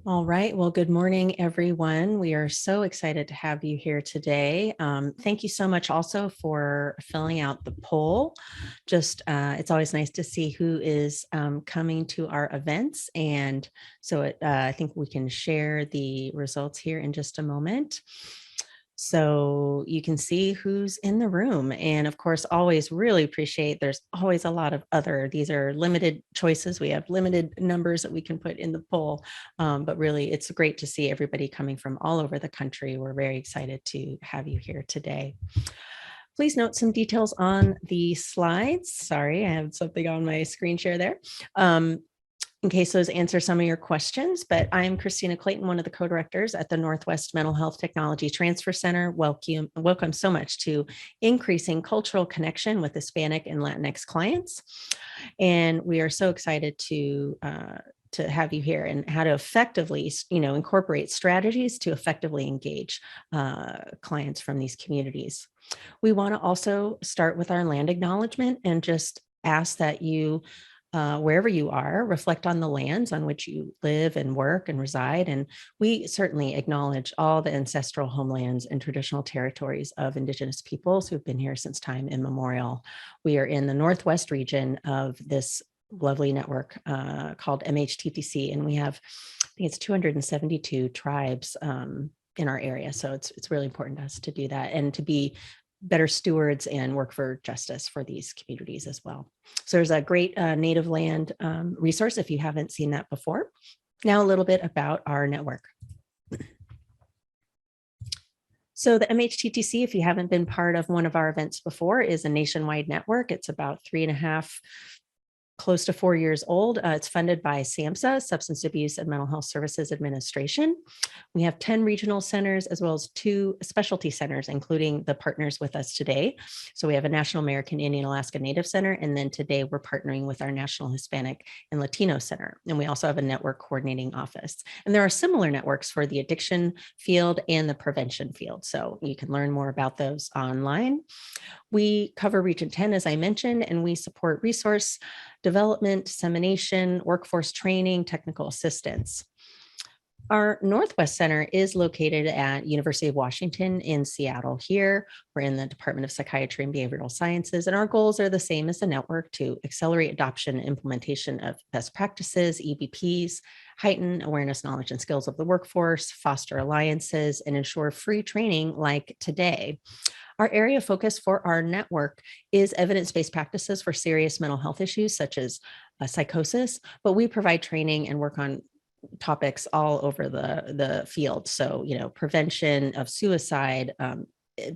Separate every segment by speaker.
Speaker 1: All right. Well, good morning, everyone. We are so excited to have you here today. Thank you so much also for filling out the poll. It's always nice to see who is coming to our events. And so I think we can share the results here in just a moment. So you can see who's in the room. And of course, always really appreciate there's always a lot of these are limited choices. We have limited numbers that we can put in the poll. But really, it's great to see everybody coming from all over the country. We're very excited to have you here today. Please note some details on the slides. Sorry, I have something on my screen share there. In case those answer some of your questions, but I'm Christina Clayton, one of the co-directors at the Northwest Mental Health Technology Transfer Center. Welcome so much to Increasing Cultural Connection with Hispanic and Latinx Clients. And we are so excited to have you here and how to effectively, incorporate strategies to effectively engage clients from these communities. We want to also start with our land acknowledgement and just ask that you wherever you are, reflect on the lands on which you live and work and reside. And we certainly acknowledge all the ancestral homelands and traditional territories of Indigenous peoples who've been here since time immemorial. We are in the Northwest region of this lovely network called MHTTC, and we have, I think it's 272 tribes in our area. So it's really important to us to do that and to be better stewards and work for justice for these communities as well. So there's a great native land resource if you haven't seen that before. Now a little bit about our network. So the MHTTC, if you haven't been part of one of our events before, is a nationwide network. It's about 3.5 close to 4 years old. It's funded by SAMHSA, Substance Abuse and Mental Health Services Administration. We have 10 regional centers as well as 2 specialty centers, including the partners with us today. So we have a National American Indian Alaska Native Center, and then today we're partnering with our National Hispanic and Latino Center. And we also have a network coordinating office. And there are similar networks for the addiction field and the prevention field. So you can learn more about those online. We cover Region 10, as I mentioned, and we support resource development, dissemination, workforce training, technical assistance. Our Northwest Center is located at University of Washington in Seattle here. We're in the Department of Psychiatry and Behavioral Sciences, and our goals are the same as the network: to accelerate adoption and implementation of best practices, EBPs, heighten awareness, knowledge, and skills of the workforce, foster alliances, and ensure free training like today. Our area of focus for our network is evidence-based practices for serious mental health issues such as psychosis, but we provide training and work on topics all over the field. So, prevention of suicide,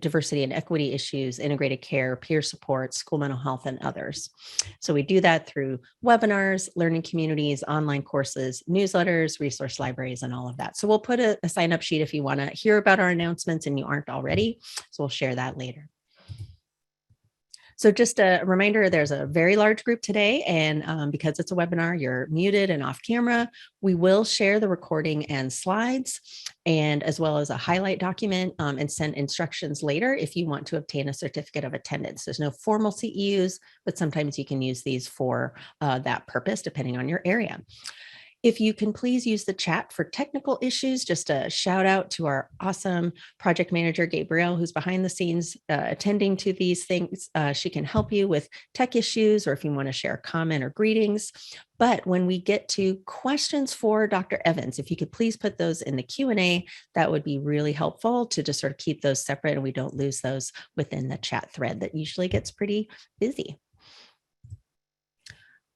Speaker 1: diversity and equity issues, integrated care, peer support, school mental health, and others. So we do that through webinars, learning communities, online courses, newsletters, resource libraries, and all of that. So we'll put a sign-up sheet if you want to hear about our announcements and you aren't already. So we'll share that later. So just a reminder, there's a very large group today, and because it's a webinar, you're muted and off camera. We will share the recording and slides, and as well as a highlight document, and send instructions later if you want to obtain a certificate of attendance. There's no formal CEUs, but sometimes you can use these for that purpose, depending on your area. If you can please use the chat for technical issues, just a shout out to our awesome project manager, Gabrielle, who's behind the scenes attending to these things. She can help you with tech issues or if you want to share a comment or greetings. But when we get to questions for Dr. Evans, if you could please put those in the Q&A, that would be really helpful to just sort of keep those separate and we don't lose those within the chat thread that usually gets pretty busy.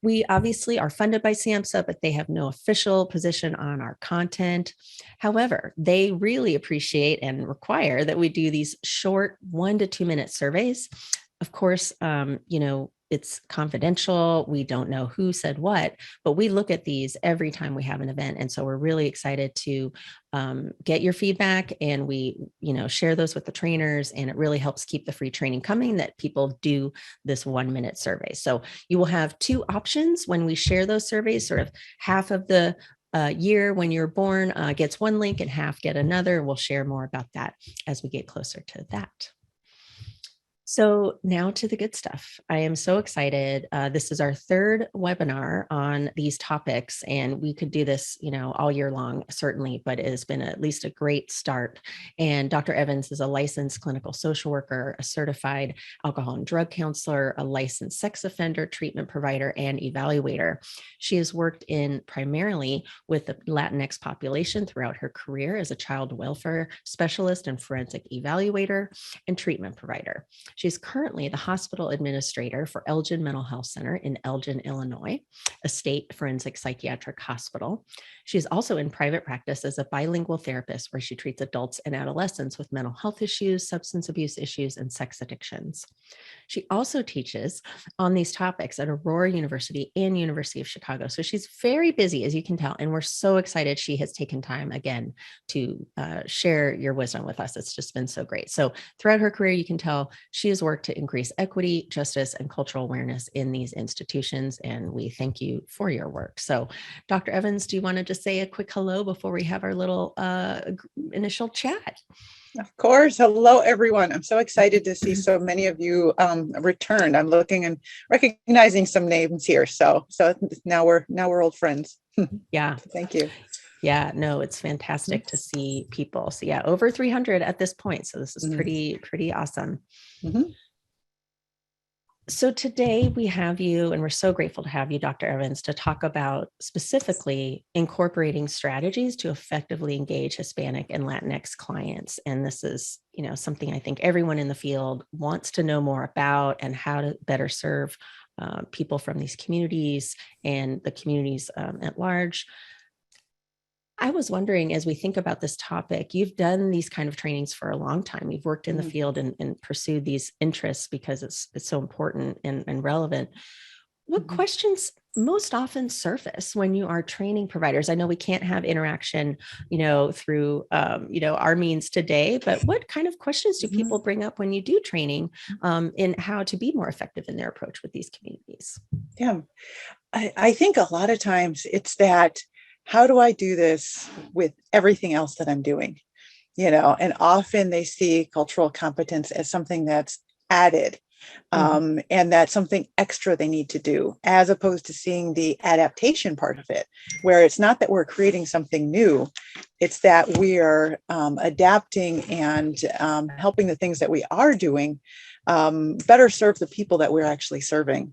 Speaker 1: We obviously are funded by SAMHSA, but they have no official position on our content. However, they really appreciate and require that we do these short 1 to 2 minute surveys. Of course, it's confidential. We don't know who said what, but we look at these every time we have an event. And so we're really excited to get your feedback, and we, share those with the trainers, and it really helps keep the free training coming that people do this 1 minute survey. So you will have 2 options when we share those surveys. Sort of half of the year when you're born gets one link and half get another. We'll share more about that as we get closer to that. So now to the good stuff. I am so excited. This is our third webinar on these topics, and we could do this, all year long, certainly, but it has been at least a great start. And Dr. Evans is a licensed clinical social worker, a certified alcohol and drug counselor, a licensed sex offender treatment provider, and evaluator. She has worked primarily with the Latinx population throughout her career as a child welfare specialist and forensic evaluator and treatment provider. She's currently the hospital administrator for Elgin Mental Health Center in Elgin, Illinois, a state forensic psychiatric hospital. She's also in private practice as a bilingual therapist where she treats adults and adolescents with mental health issues, substance abuse issues, and sex addictions. She also teaches on these topics at Aurora University and University of Chicago. So she's very busy, as you can tell, and we're so excited she has taken time again to share your wisdom with us. It's just been so great. So throughout her career, you can tell she has worked to increase equity, justice, and cultural awareness in these institutions, and we thank you for your work. So Dr. Evans, do you want to just say a quick hello before we have our little initial chat?
Speaker 2: Of course. Hello, everyone. I'm so excited to see so many of you returned. I'm looking and recognizing some names here. So now we're old friends.
Speaker 1: Yeah.
Speaker 2: Thank you.
Speaker 1: Yeah, no, it's fantastic to see people. So yeah, over 300 at this point. So this is pretty awesome. Mm-hmm. So today we have you, and we're so grateful to have you, Dr. Evans, to talk about specifically incorporating strategies to effectively engage Hispanic and Latinx clients. And this is, something I think everyone in the field wants to know more about, and how to better serve people from these communities and the communities at large. I was wondering, as we think about this topic, you've done these kind of trainings for a long time. You've worked in the field and pursued these interests because it's so important and relevant. What questions most often surface when you are training providers? I know we can't have interaction, through, our means today, but what kind of questions do people bring up when you do training in how to be more effective in their approach with these communities?
Speaker 2: Yeah, I think a lot of times it's that, how do I do this with everything else that I'm doing? And often they see cultural competence as something that's added, and that's something extra they need to do, as opposed to seeing the adaptation part of it, where it's not that we're creating something new, it's that we are adapting and helping the things that we are doing better serve the people that we're actually serving.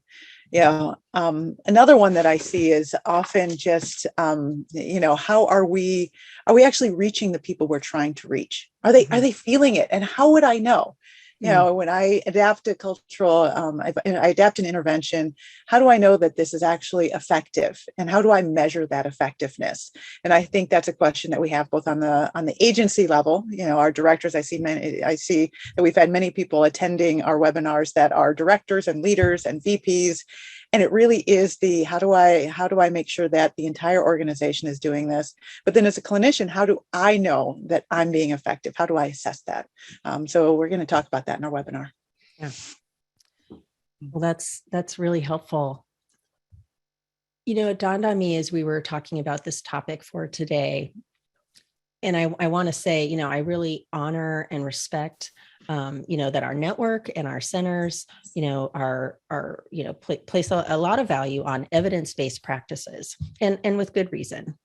Speaker 2: Another one that I see is often just, how are we actually reaching the people we're trying to reach? Are they feeling it? And how would I know? When I adapt a cultural, I adapt an intervention, how do I know that this is actually effective? And how do I measure that effectiveness? And I think that's a question that we have both on the agency level. Our directors, I see that we've had many people attending our webinars that are directors and leaders and VPs. And it really is how do I make sure that the entire organization is doing this? But then as a clinician, how do I know that I'm being effective? How do I assess that? So we're going to talk about that in our webinar.
Speaker 1: Yeah. Well, that's really helpful. It dawned on me as we were talking about this topic for today. And I want to say, I really honor and respect, that our network and our centers, place a lot of value on evidence-based practices, and with good reason.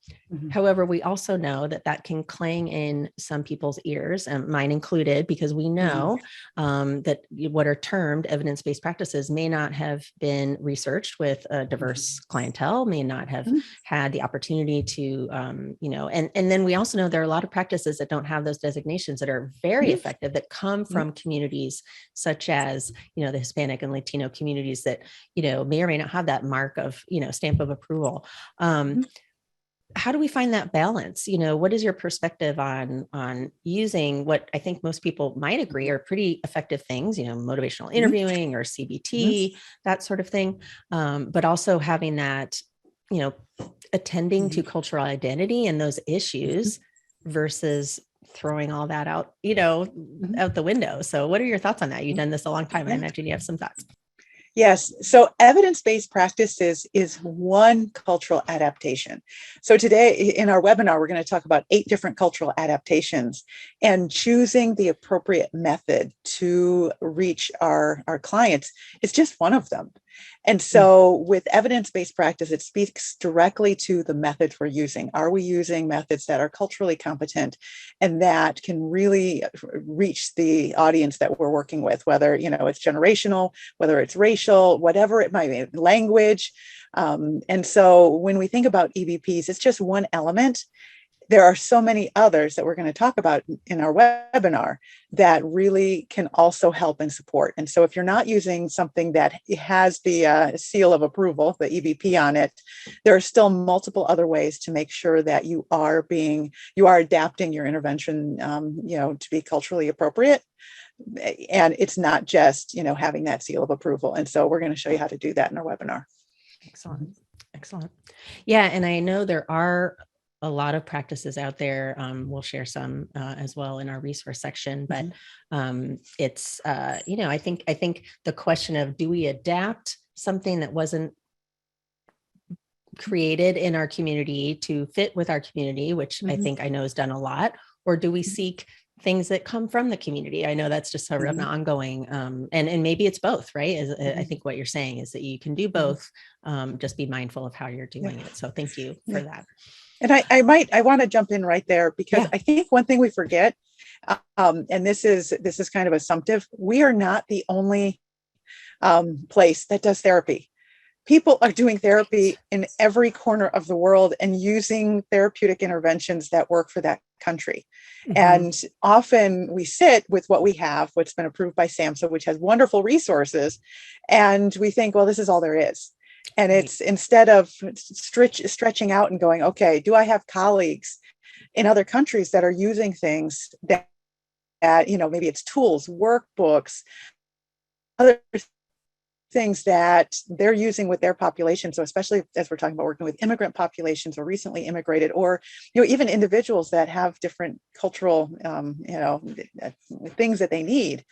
Speaker 1: However, we also know that can clang in some people's ears, and mine included, because we know that what are termed evidence-based practices may not have been researched with a diverse clientele, may not have had the opportunity to, and then we also know there are a lot of practices that don't have those designations that are very effective, that come from communities such as, the Hispanic and Latino communities that, may or may not have that mark of, stamp of approval. How do we find that balance? What is your perspective on using what I think most people might agree are pretty effective things, motivational interviewing or CBT, that sort of thing, but also having that, attending to cultural identity and those issues versus throwing all that out, out the window. So what are your thoughts on that? You've done this a long time. I imagine you have some thoughts.
Speaker 2: Yes. So evidence-based practices is one cultural adaptation. So today in our webinar, we're going to talk about 8 different cultural adaptations, and choosing the appropriate method to reach our clients is just one of them. And so with evidence-based practice, it speaks directly to the methods we're using. Are we using methods that are culturally competent and that can really reach the audience that we're working with, whether, it's generational, whether it's racial, whatever it might be, language. And so when we think about EBPs, it's just one element. There are so many others that we're going to talk about in our webinar that really can also help and support. And so if you're not using something that has the seal of approval, the EBP on it, there are still multiple other ways to make sure that you are adapting your intervention, to be culturally appropriate. And it's not just, having that seal of approval. And so we're going to show you how to do that in our webinar.
Speaker 1: Excellent. Excellent. Yeah. And I know there are a lot of practices out there. We'll share some as well in our resource section, but it's, I think the question of, do we adapt something that wasn't created in our community to fit with our community, which I know is done a lot, or do we seek things that come from the community? I know that's just sort of an ongoing, and maybe it's both, right? I think what you're saying is that you can do both, just be mindful of how you're doing it. So thank you for that.
Speaker 2: And I want to jump in right there, because I think one thing we forget, and this is kind of assumptive, we are not the only place that does therapy. People are doing therapy in every corner of the world and using therapeutic interventions that work for that country. And often we sit with what we have, what's been approved by SAMHSA, which has wonderful resources, and we think, well, this is all there is. And it's instead of stretching out and going, okay, do I have colleagues in other countries that are using things that maybe it's tools, workbooks, other things that they're using with their population. So especially as we're talking about working with immigrant populations or recently immigrated, or even individuals that have different cultural things that they need.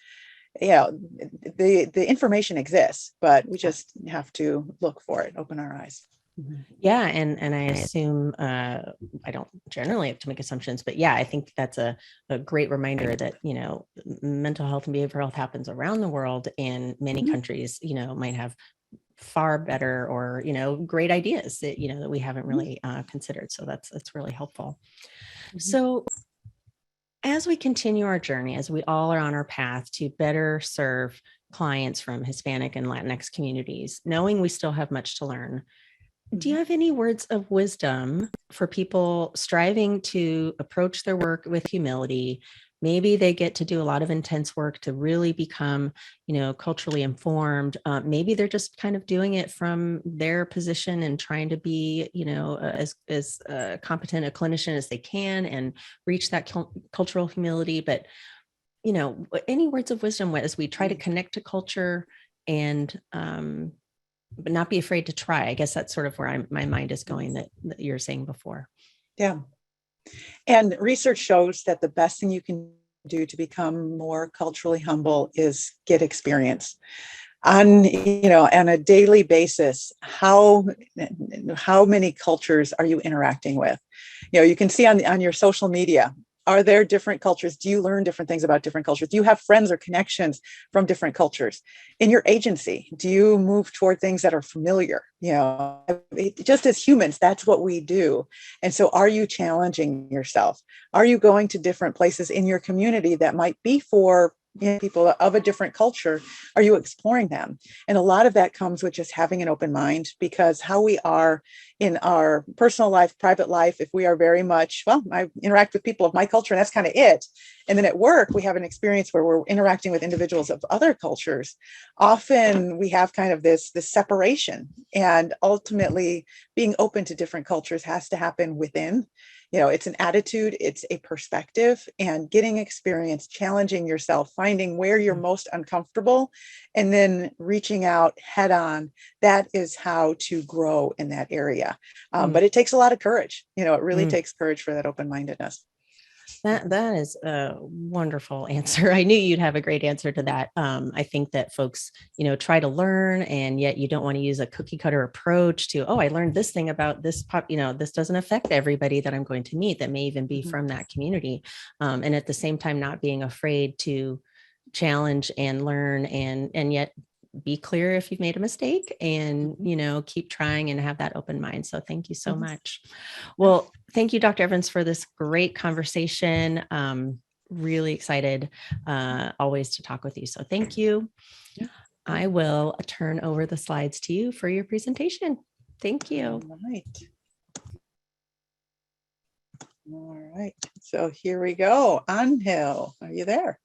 Speaker 2: The information exists, but we just have to look for it, open our eyes.
Speaker 1: Yeah. And I assume, I don't generally have to make assumptions, but I think that's a great reminder that, mental health and behavioral health happens around the world, and many countries, might have far better or, great ideas that, that we haven't really considered. So that's really helpful. So as we continue our journey, as we all are on our path to better serve clients from Hispanic and Latinx communities, knowing we still have much to learn, do you have any words of wisdom for people striving to approach their work with humility? Maybe they get to do a lot of intense work to really become, culturally informed. Maybe they're just kind of doing it from their position and trying to be, as competent a clinician as they can and reach that cultural humility. But, any words of wisdom as we try to connect to culture and, but not be afraid to try? I guess that's sort of where my mind is going that you're saying before.
Speaker 2: Yeah. And research shows that the best thing you can do to become more culturally humble is get experience on a daily basis. How many cultures are you interacting with? You can see on your social media, are there different cultures? Do you learn different things about different cultures? Do you have friends or connections from different cultures? In your agency, do you move toward things that are familiar? Just as humans, that's what we do. And so are you challenging yourself? Are you going to different places in your community that might be for people of a different culture? Are you exploring them? And a lot of that comes with just having an open mind, because how we are in our personal life, private life, if we are very much, well, I interact with people of my culture and that's kind of it. And then at work, we have an experience where we're interacting with individuals of other cultures. Often we have kind of this separation, and ultimately being open to different cultures has to happen within. It's an attitude, it's a perspective, and getting experience, challenging yourself, finding where you're most uncomfortable, and then reaching out head on. That is how to grow in that area. But it takes a lot of courage. It really takes courage for that open-mindedness.
Speaker 1: That is a wonderful answer. I knew you'd have a great answer to that. I think that folks, try to learn, and yet you don't want to use a cookie cutter approach to, oh, I learned this thing about this this doesn't affect everybody that I'm going to meet that may even be from that community. And at the same time, not being afraid to challenge and learn, and yet be clear if you've made a mistake, and keep trying and have that open mind. So thank you so much. Well, thank you, Dr. Evans, for this great conversation. Really excited always to talk with you. So thank you. I will turn over the slides to you for your presentation. Thank you.
Speaker 2: All right. So here we go. Angel, are you there?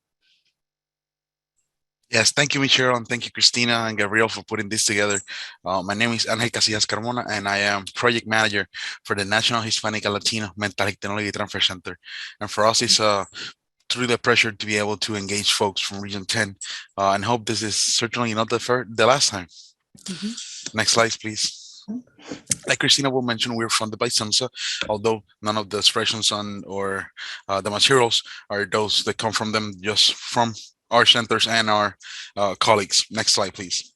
Speaker 3: Yes, thank you, Michelle, and thank you, Christina and Gabriel, for putting this together. My name is Angel Casillas Carmona, and I am project manager for the National Hispanic and Latino Mental Health Technology Transfer Center. And for us, it's truly a pleasure to be able to engage folks from Region 10, and hope this is certainly not the last time. Next slide, please. Like Christina will mention, we're funded by SAMHSA, although none of the expressions on or the materials are those that come from them, just from our centers and our colleagues. Next slide, please.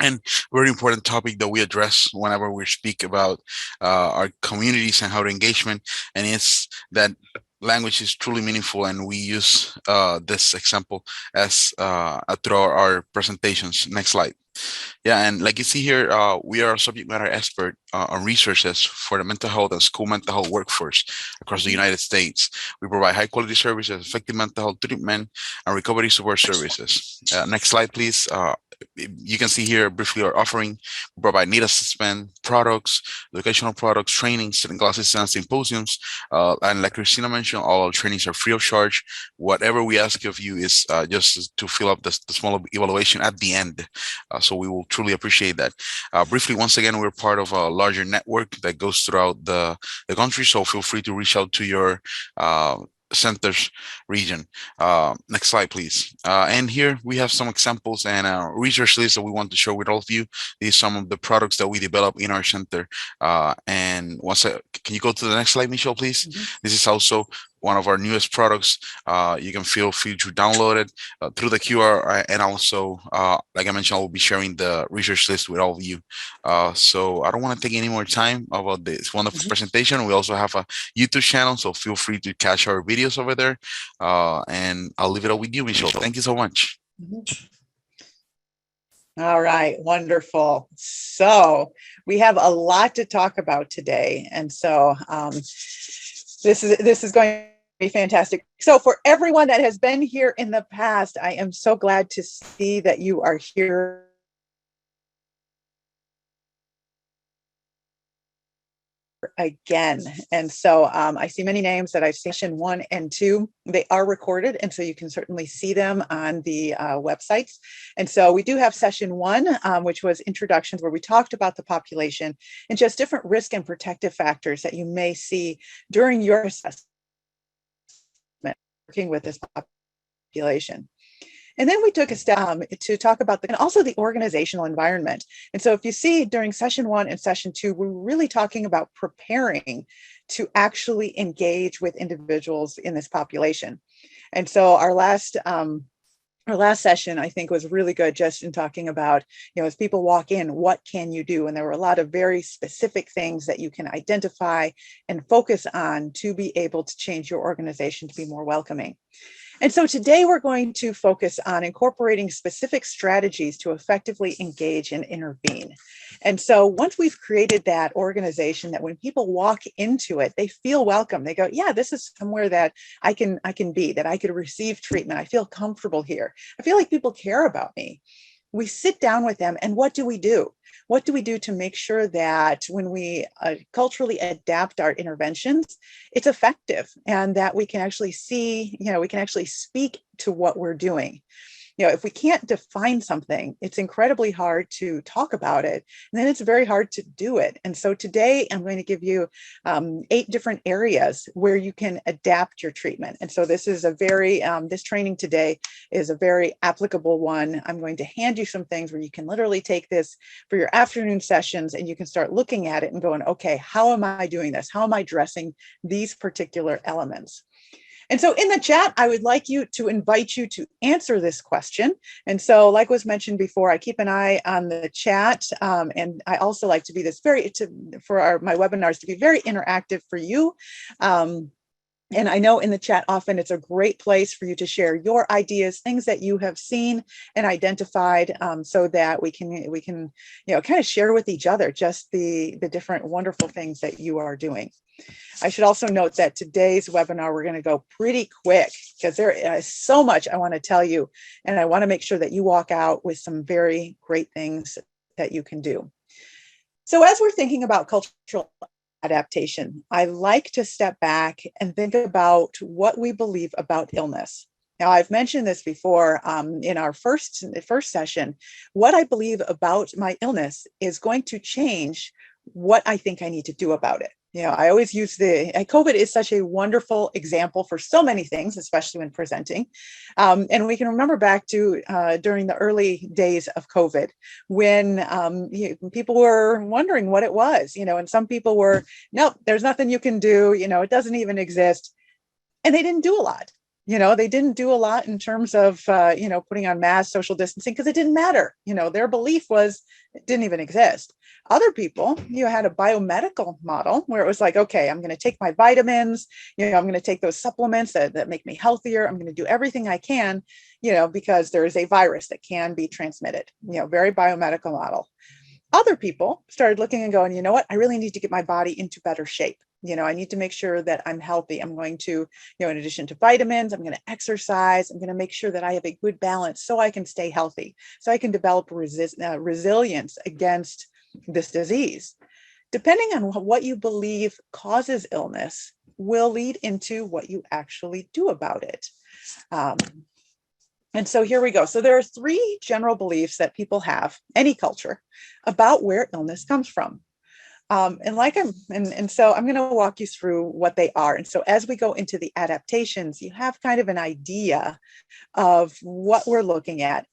Speaker 3: And very important topic that we address whenever we speak about our communities and how to engagement, and it's that language is truly meaningful, and we use this example as throughout our presentations. Next slide. Yeah, and like you see here, we are a subject matter expert on resources for the mental health and school mental health workforce across the United States. We provide high quality services, effective mental health treatment, and recovery support services. Next slide, please. You can see here briefly our offering. We provide need assessment, products, educational products, trainings, and classes and symposiums. And like Christina mentioned, all our trainings are free of charge. Whatever we ask of you is just to fill up the small evaluation at the end. So we will truly appreciate that. Briefly, once again, we're part of a larger network that goes throughout the country. So feel free to reach out to your centers region. Next slide, please. And here we have some examples and a research list that we want to share with all of you. These are some of the products that we develop in our center. And can you go to the next slide, Michelle, please? This is also one of our newest products. You can feel free to download it through the QR, and also, like I mentioned, I will be sharing the research list with all of you. So I don't want to take any more time about this wonderful presentation. We also have a YouTube channel, so feel free to catch our videos over there. And I'll leave it up with you, Michelle. Thank you so much.
Speaker 2: All right, wonderful. So we have a lot to talk about today, and so this is going to be fantastic. So for everyone that has been here in the past, I am so glad to see that you are here again. And so I see many names that I've seen. Session 1 and 2, they are recorded, and so you can certainly see them on the websites. And so we do have session 1, which was introductions, where we talked about the population and just different risk and protective factors that you may see during your assessment working with this population. And then we took a step to talk about and also the organizational environment. And so if you see during session 1 and session 2, we're really talking about preparing to actually engage with individuals in this population. And so our last session, I think, was really good, just in talking about, as people walk in, what can you do? And there were a lot of very specific things that you can identify and focus on to be able to change your organization to be more welcoming. And so today we're going to focus on incorporating specific strategies to effectively engage and intervene. And so once we've created that organization, that when people walk into it, they feel welcome. They go, yeah, this is somewhere that I can be, that I could receive treatment. I feel comfortable here. I feel like people care about me. We sit down with them, and what do we do? What do we do to make sure that when we culturally adapt our interventions, it's effective, and that we can actually see, we can actually speak to what we're doing? If we can't define something, it's incredibly hard to talk about it, and then it's very hard to do it. And so today I'm going to give you 8 different areas where you can adapt your treatment. And so this is this training today is a very applicable one. I'm going to hand you some things where you can literally take this for your afternoon sessions, and you can start looking at it and going, okay, how am I doing this? How am I addressing these particular elements? And so in the chat, I would like you to invite you to answer this question. And so like was mentioned before, I keep an eye on the chat. And I also like to be my webinars to be very interactive for you. And I know in the chat often it's a great place for you to share your ideas, things that you have seen and identified, so that we can kind of share with each other just the different wonderful things that you are doing. I should also note that today's webinar, we're going to go pretty quick because there is so much I want to tell you, and I want to make sure that you walk out with some very great things that you can do. So as we're thinking about cultural adaptation, I like to step back and think about what we believe about illness. Now, I've mentioned this before in our first session. What I believe about my illness is going to change what I think I need to do about it. I always use COVID is such a wonderful example for so many things, especially when presenting. And we can remember back to during the early days of COVID, when people were wondering what it was, and some people were, nope, there's nothing you can do, it doesn't even exist. And they didn't do a lot. They didn't do a lot in terms of, putting on masks, social distancing, because it didn't matter. Their belief was it didn't even exist. Other people, had a biomedical model where it was like, okay, I'm going to take my vitamins, I'm going to take those supplements that make me healthier. I'm going to do everything I can, because there is a virus that can be transmitted, very biomedical model. Other people started looking and going, you know what, I really need to get my body into better shape. I need to make sure that I'm healthy. I'm going to, in addition to vitamins, I'm going to exercise. I'm going to make sure that I have a good balance so I can stay healthy, so I can develop resilience against this disease. Depending on what you believe causes illness will lead into what you actually do about it. And so here we go. So there are three general beliefs that people have, any culture, about where illness comes from. So I'm going to walk you through what they are. And so as we go into the adaptations, you have kind of an idea of what we're looking at.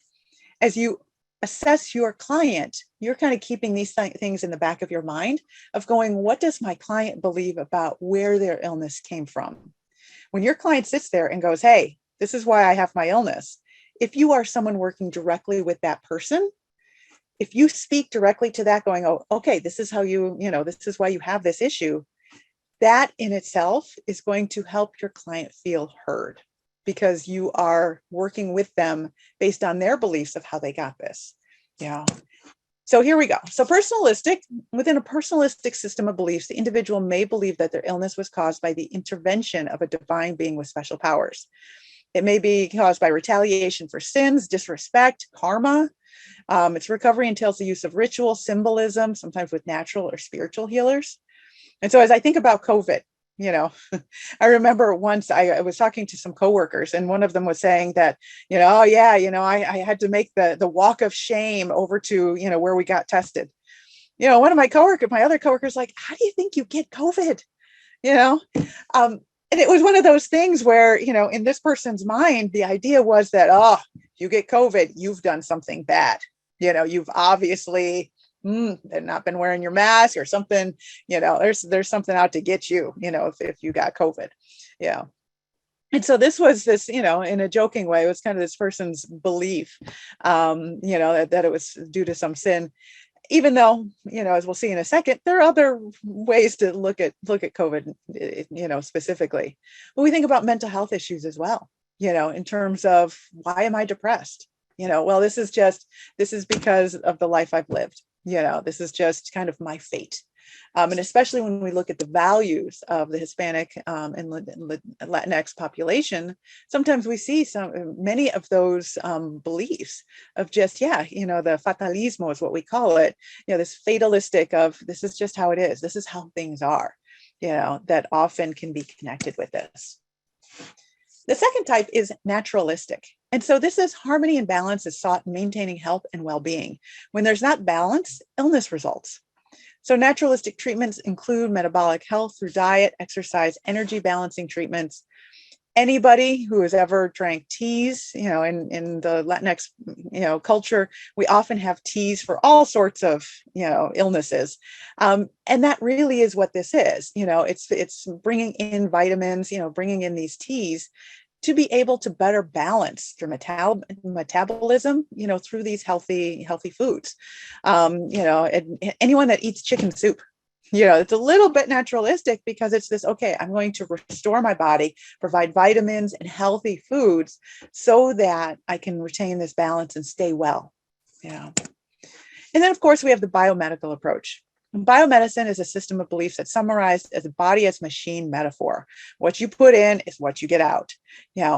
Speaker 2: As you assess your client, you're kind of keeping these things in the back of your mind of going, what does my client believe about where their illness came from? When your client sits there and goes, hey, this is why I have my illness. If you are someone working directly with that person, if you speak directly to that going, oh, okay, this is how this is why you have this issue, that in itself is going to help your client feel heard because you are working with them based on their beliefs of how they got this. So here we go. So within a personalistic system of beliefs, the individual may believe that their illness was caused by the intervention of a divine being with special powers. It may be caused by retaliation for sins, disrespect, karma. Its recovery entails the use of ritual, symbolism, sometimes with natural or spiritual healers. And so as I think about COVID, I remember once I was talking to some coworkers and one of them was saying that, I had to make the walk of shame over to, where we got tested. One of my other coworkers, like, how do you think you get COVID? And it was one of those things where, in this person's mind, the idea was that, oh, you get COVID, you've done something bad. You've obviously not been wearing your mask or something, there's something out to get you, if you got COVID. And so this was in a joking way, it was kind of this person's belief, that it was due to some sin. Even though, as we'll see in a second, there are other ways to look at COVID, specifically. But we think about mental health issues as well, in terms of why am I depressed? Well, this is because of the life I've lived. This is just kind of my fate. And especially when we look at the values of the Hispanic and Latinx population, sometimes we see many of those beliefs of just, the fatalismo is what we call it, this fatalistic of this is just how it is. This is how things are, that often can be connected with this. The second type is naturalistic. And so this is harmony and balance is sought in maintaining health and well-being. When there's not balance, illness results. So naturalistic treatments include metabolic health through diet, exercise, energy balancing treatments. Anybody who has ever drank teas, in the Latinx, culture, we often have teas for all sorts of, illnesses. And that really is what this is. It's bringing in vitamins, bringing in these teas to be able to better balance your metabolism, through these healthy foods. And anyone that eats chicken soup, it's a little bit naturalistic because it's this, okay, I'm going to restore my body, provide vitamins and healthy foods so that I can retain this balance and stay well. And then, of course, we have the biomedical approach. Biomedicine is a system of beliefs that's summarized as a body as machine metaphor. What you put in is what you get out.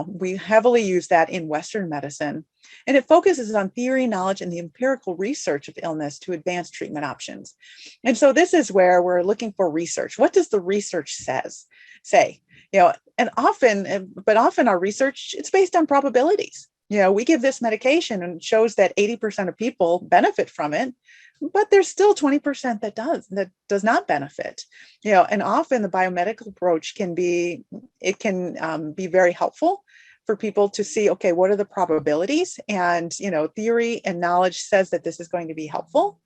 Speaker 2: We heavily use that in Western medicine, and it focuses on theory, knowledge, and the empirical research of illness to advance treatment options. And so this is where we're looking for research. What does the research say? And often our research, it's based on probabilities. We give this medication and it shows that 80% of people benefit from it, but there's still 20% that does not benefit. And often the biomedical approach can be very helpful for people to see, okay, what are the probabilities? And, theory and knowledge says that this is going to be helpful,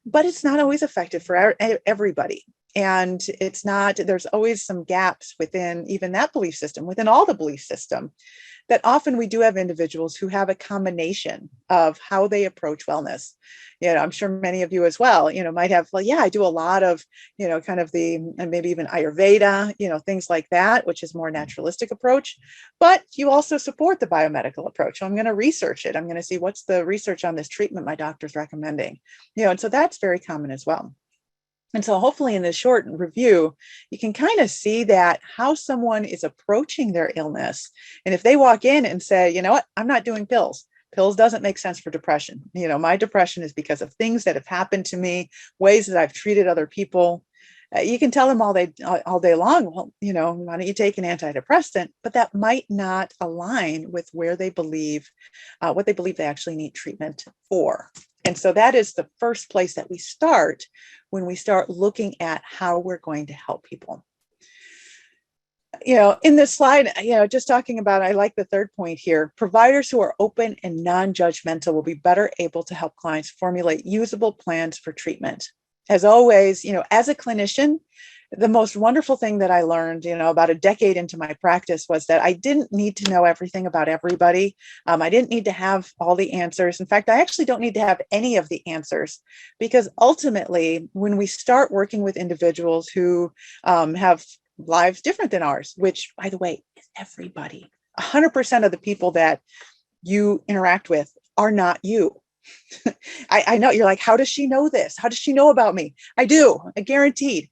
Speaker 2: but it's not always effective for everybody. And there's always some gaps within even that belief system, within all the belief system, that often we do have individuals who have a combination of how they approach wellness. I'm sure many of you as well, might have, well, yeah, I do a lot of, kind of maybe even Ayurveda, things like that, which is more naturalistic approach, but you also support the biomedical approach. So I'm going to research it. I'm going to see what's the research on this treatment my doctor's recommending, and so that's very common as well. And so hopefully in this short review, you can kind of see that how someone is approaching their illness. And if they walk in and say, you know what, I'm not doing pills. Pills doesn't make sense for depression. My depression is because of things that have happened to me, ways that I've treated other people. You can tell them all day long, well, why don't you take an antidepressant? But that might not align with where they believe, what they believe they actually need treatment for. And so that is the first place that we start when we start looking at how we're going to help people. In this slide, just talking about, I like the third point here, providers who are open and non-judgmental will be better able to help clients formulate usable plans for treatment. As always, as a clinician, the most wonderful thing that I learned, about a decade into my practice was that I didn't need to know everything about everybody. I didn't need to have all the answers. In fact, I actually don't need to have any of the answers, because ultimately, when we start working with individuals who have lives different than ours, which, by the way, is everybody, 100% of the people that you interact with are not you. I know you're like, how does she know this? How does she know about me? I do, guaranteed.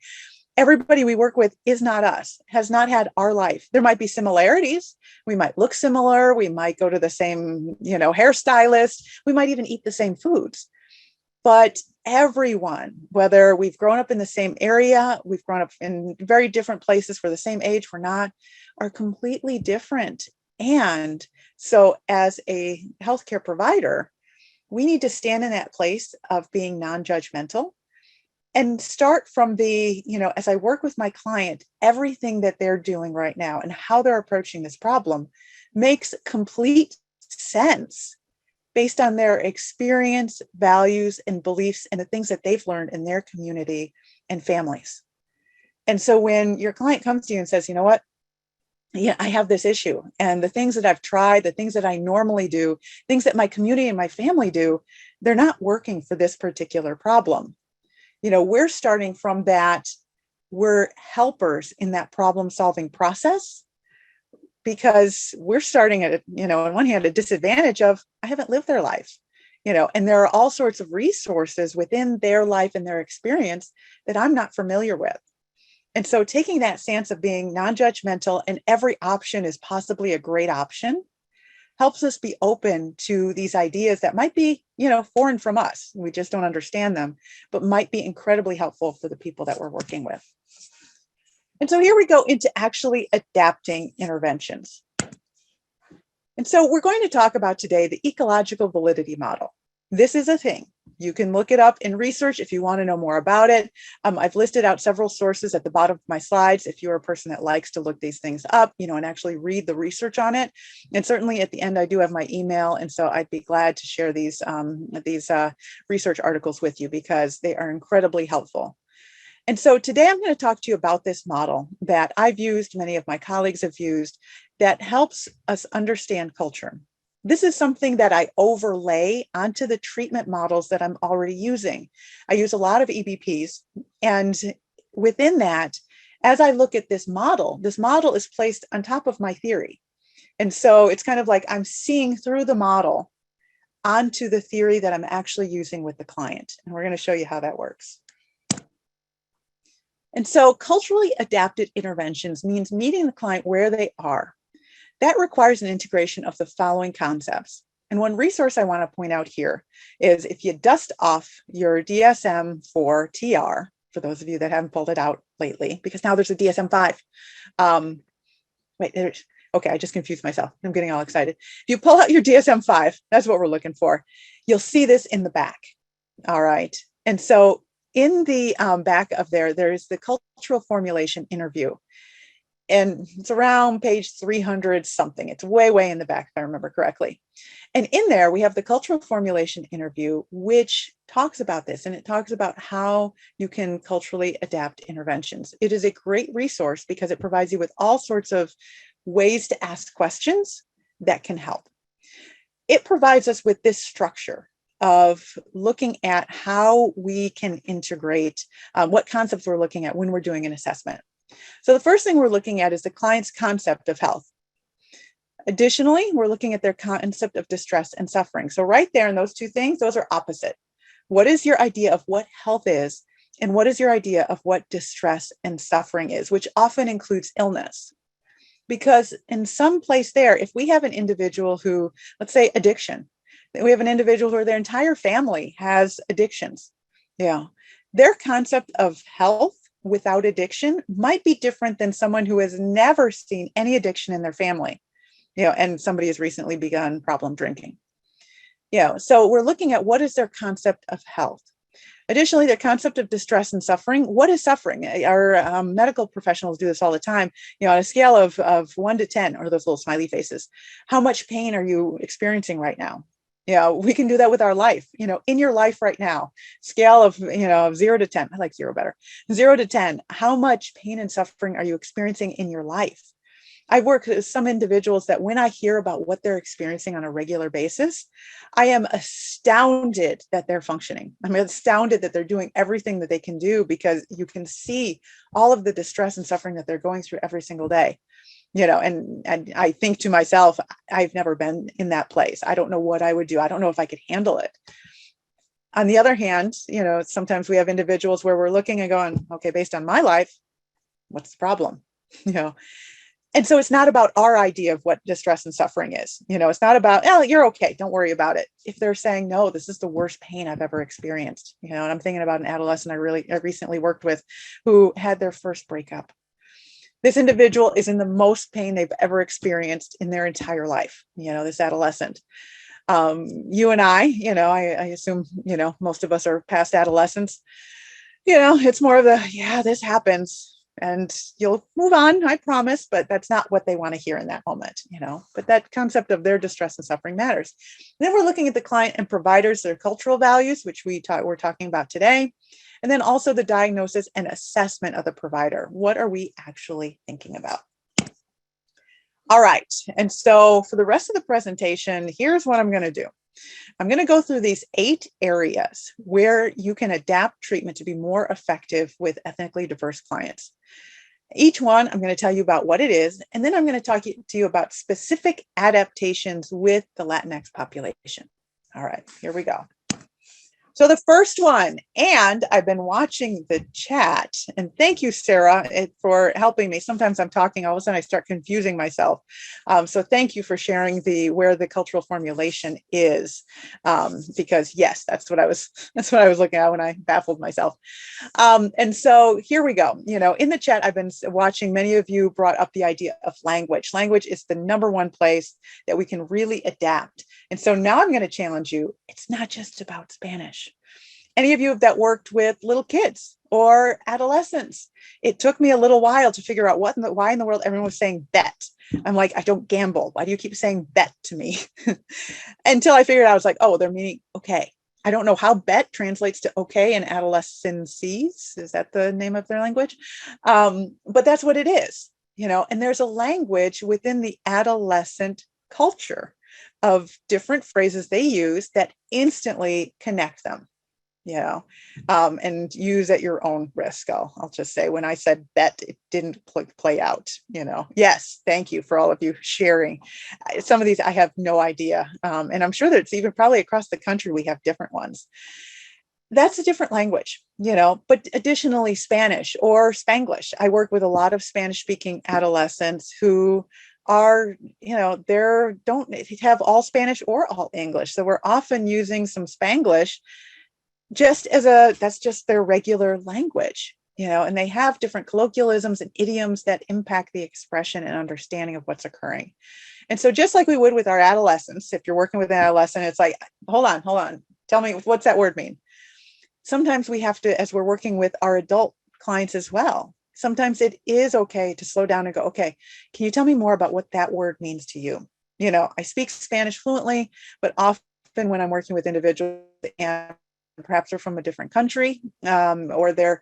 Speaker 2: Everybody we work with is not us, has not had our life. There might be similarities. We might look similar. We might go to the same, hairstylist. We might even eat the same foods. But everyone, whether we've grown up in the same area, we've grown up in very different places, we're the same age, we're not, are completely different. And so as a healthcare provider, we need to stand in that place of being non-judgmental and start from as I work with my client, everything that they're doing right now and how they're approaching this problem makes complete sense based on their experience, values, and beliefs, and the things that they've learned in their community and families. And so when your client comes to you and says, you know what, yeah, I have this issue, and the things that I've tried, the things that I normally do, things that my community and my family do, they're not working for this particular problem. We're starting from that. We're helpers in that problem-solving process, because we're starting at, on one hand, a disadvantage of, I haven't lived their life, and there are all sorts of resources within their life and their experience that I'm not familiar with. And so taking that stance of being non-judgmental and every option is possibly a great option helps us be open to these ideas that might be, foreign from us. We just don't understand them, but might be incredibly helpful for the people that we're working with. And so here we go into actually adapting interventions. And so we're going to talk about today the ecological validity model. This is a thing. You can look it up in research if you want to know more about it. I've listed out several sources at the bottom of my slides if you're a person that likes to look these things up, and actually read the research on it. And certainly at the end, I do have my email. And so I'd be glad to share these research articles with you because they are incredibly helpful. And so today I'm going to talk to you about this model that I've used, many of my colleagues have used, that helps us understand culture. This is something that I overlay onto the treatment models that I'm already using. I use a lot of EBPs, and within that, as I look at this model is placed on top of my theory. And so it's kind of like I'm seeing through the model onto the theory that I'm actually using with the client. And we're going to show you how that works. And so culturally adapted interventions means meeting the client where they are. That requires an integration of the following concepts. And one resource I want to point out here is if you dust off your DSM-4 TR, for those of you that haven't pulled it out lately, because now there's a DSM-5. Okay, I just confused myself. I'm getting all excited. If you pull out your DSM-5, that's what we're looking for. You'll see this in the back. All right. And so in the back of there's the cultural formulation interview. And it's around page 300 something. It's way, way in the back, if I remember correctly. And in there, we have the cultural formulation interview, which talks about this. And it talks about how you can culturally adapt interventions. It is a great resource because it provides you with all sorts of ways to ask questions that can help. It provides us with this structure of looking at how we can integrate what concepts we're looking at when we're doing an assessment. So the first thing we're looking at is the client's concept of health. Additionally, we're looking at their concept of distress and suffering. So right there in those two things, those are opposite. What is your idea of what health is? And what is your idea of what distress and suffering is, which often includes illness? Because in some place there, if we have an individual who, let's say addiction, we have an individual where their entire family has addictions. Their concept of health without addiction might be different than someone who has never seen any addiction in their family, and somebody has recently begun problem drinking. So we're looking at what is their concept of health. Additionally, their concept of distress and suffering. What is suffering? Our medical professionals do this all the time. On a scale of 1 to 10, or those little smiley faces, how much pain are you experiencing right now? We can do that with our life, in your life right now, scale of, 0 to 10. I like 0 better. 0 to 10. How much pain and suffering are you experiencing in your life? I work with some individuals that when I hear about what they're experiencing on a regular basis, I am astounded that they're functioning. I'm astounded that they're doing everything that they can do because you can see all of the distress and suffering that they're going through every single day. And I think to myself, I've never been in that place. I don't know what I would do. I don't know if I could handle it. On the other hand, sometimes we have individuals where we're looking and going, okay, based on my life, what's the problem? And so it's not about our idea of what distress and suffering is. It's not about, oh, you're okay, don't worry about it. If they're saying, no, this is the worst pain I've ever experienced, and I'm thinking about an adolescent I recently worked with who had their first breakup. This individual is in the most pain they've ever experienced in their entire life, this adolescent. You and I assume, most of us are past adolescents. It's more of the, this happens and you'll move on, I promise, but that's not what they want to hear in that moment, but that concept of their distress and suffering matters. And then we're looking at the client and providers, their cultural values, which we're talking about today. And then also the diagnosis and assessment of the provider. What are we actually thinking about? All right. And so for the rest of the presentation, here's what I'm going to do. I'm going to go through these 8 areas where you can adapt treatment to be more effective with ethnically diverse clients. Each one, I'm going to tell you about what it is, and then I'm going to talk to you about specific adaptations with the Latinx population. All right, here we go. So the first one, and I've been watching the chat, and thank you, Sarah, for helping me. Sometimes I'm talking, all of a sudden I start confusing myself. So thank you for sharing where the cultural formulation is, because yes, that's what I was looking at when I baffled myself. And so here we go. In the chat, I've been watching, many of you brought up the idea of language. Language is the #1 place that we can really adapt. And so now I'm going to challenge you. It's not just about Spanish. Any of you that worked with little kids or adolescents, it took me a little while to figure out why in the world everyone was saying bet. I'm like, I don't gamble. Why do you keep saying bet to me? Until I figured out, I was like, oh, they're meaning okay. I don't know how bet translates to okay in adolescencies. Is that the name of their language? But that's what it is, and there's a language within the adolescent culture of different phrases they use that instantly connect them, and use at your own risk. I'll just say, when I said bet, it didn't play out, Yes, thank you for all of you sharing. Some of these I have no idea. And I'm sure that it's even probably across the country, we have different ones. That's a different language, but additionally, Spanish or Spanglish. I work with a lot of Spanish speaking adolescents who are, they don't have all Spanish or all English. So we're often using some Spanglish that's just their regular language, and they have different colloquialisms and idioms that impact the expression and understanding of what's occurring. And so just like we would with our adolescents, if you're working with an adolescent, it's like, hold on, tell me, what's that word mean? Sometimes we have to, as we're working with our adult clients as well, sometimes it is okay to slow down and go, okay, can you tell me more about what that word means to you? I speak Spanish fluently, but often when I'm working with individuals and perhaps they're from a different country, or they're,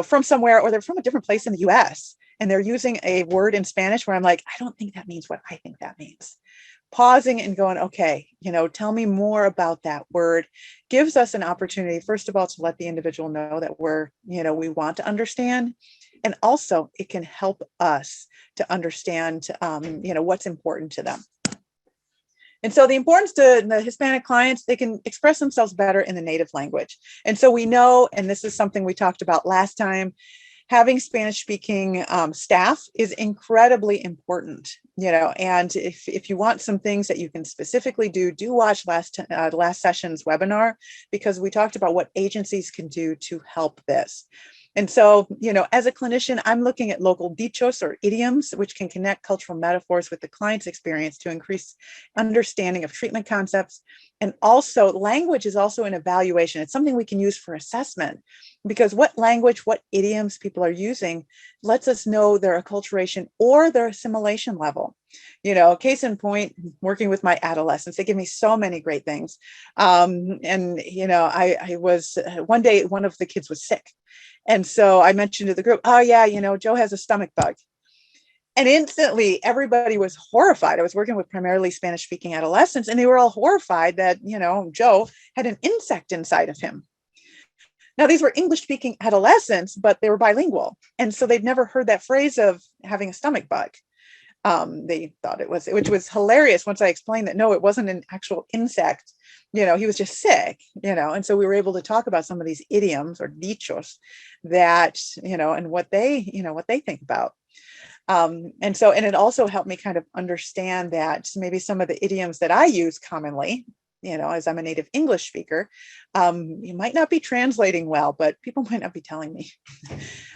Speaker 2: from somewhere, or they're from a different place in the US, and they're using a word in Spanish where I'm like, I don't think that means what I think that means. Pausing and going, okay, tell me more about that word, gives us an opportunity, first of all, to let the individual know that we want to understand. And also it can help us to understand, what's important to them. And so the importance to the Hispanic clients, they can express themselves better in the native language. And so we know, and this is something we talked about last time, having Spanish speaking staff is incredibly important, and if you want some things that you can specifically do watch last session's webinar, because we talked about what agencies can do to help this. And so, as a clinician, I'm looking at local dichos or idioms, which can connect cultural metaphors with the client's experience to increase understanding of treatment concepts. And also, language is also an evaluation. It's something we can use for assessment, because what language, what idioms people are using lets us know their acculturation or their assimilation level. Case in point, working with my adolescents, they give me so many great things. I was one day, one of the kids was sick. And so I mentioned to the group, oh yeah, Joe has a stomach bug. And instantly everybody was horrified. I was working with primarily Spanish speaking adolescents, and they were all horrified that, Joe had an insect inside of him. Now, these were English speaking adolescents, but they were bilingual. And so they'd never heard that phrase of having a stomach bug. They thought it was, which was hilarious once I explained that, no, it wasn't an actual insect. He was just sick, and so we were able to talk about some of these idioms or dichos that, and what they think about. And it also helped me kind of understand that maybe some of the idioms that I use commonly, as I'm a native English speaker, you might not be translating well, but people might not be telling me.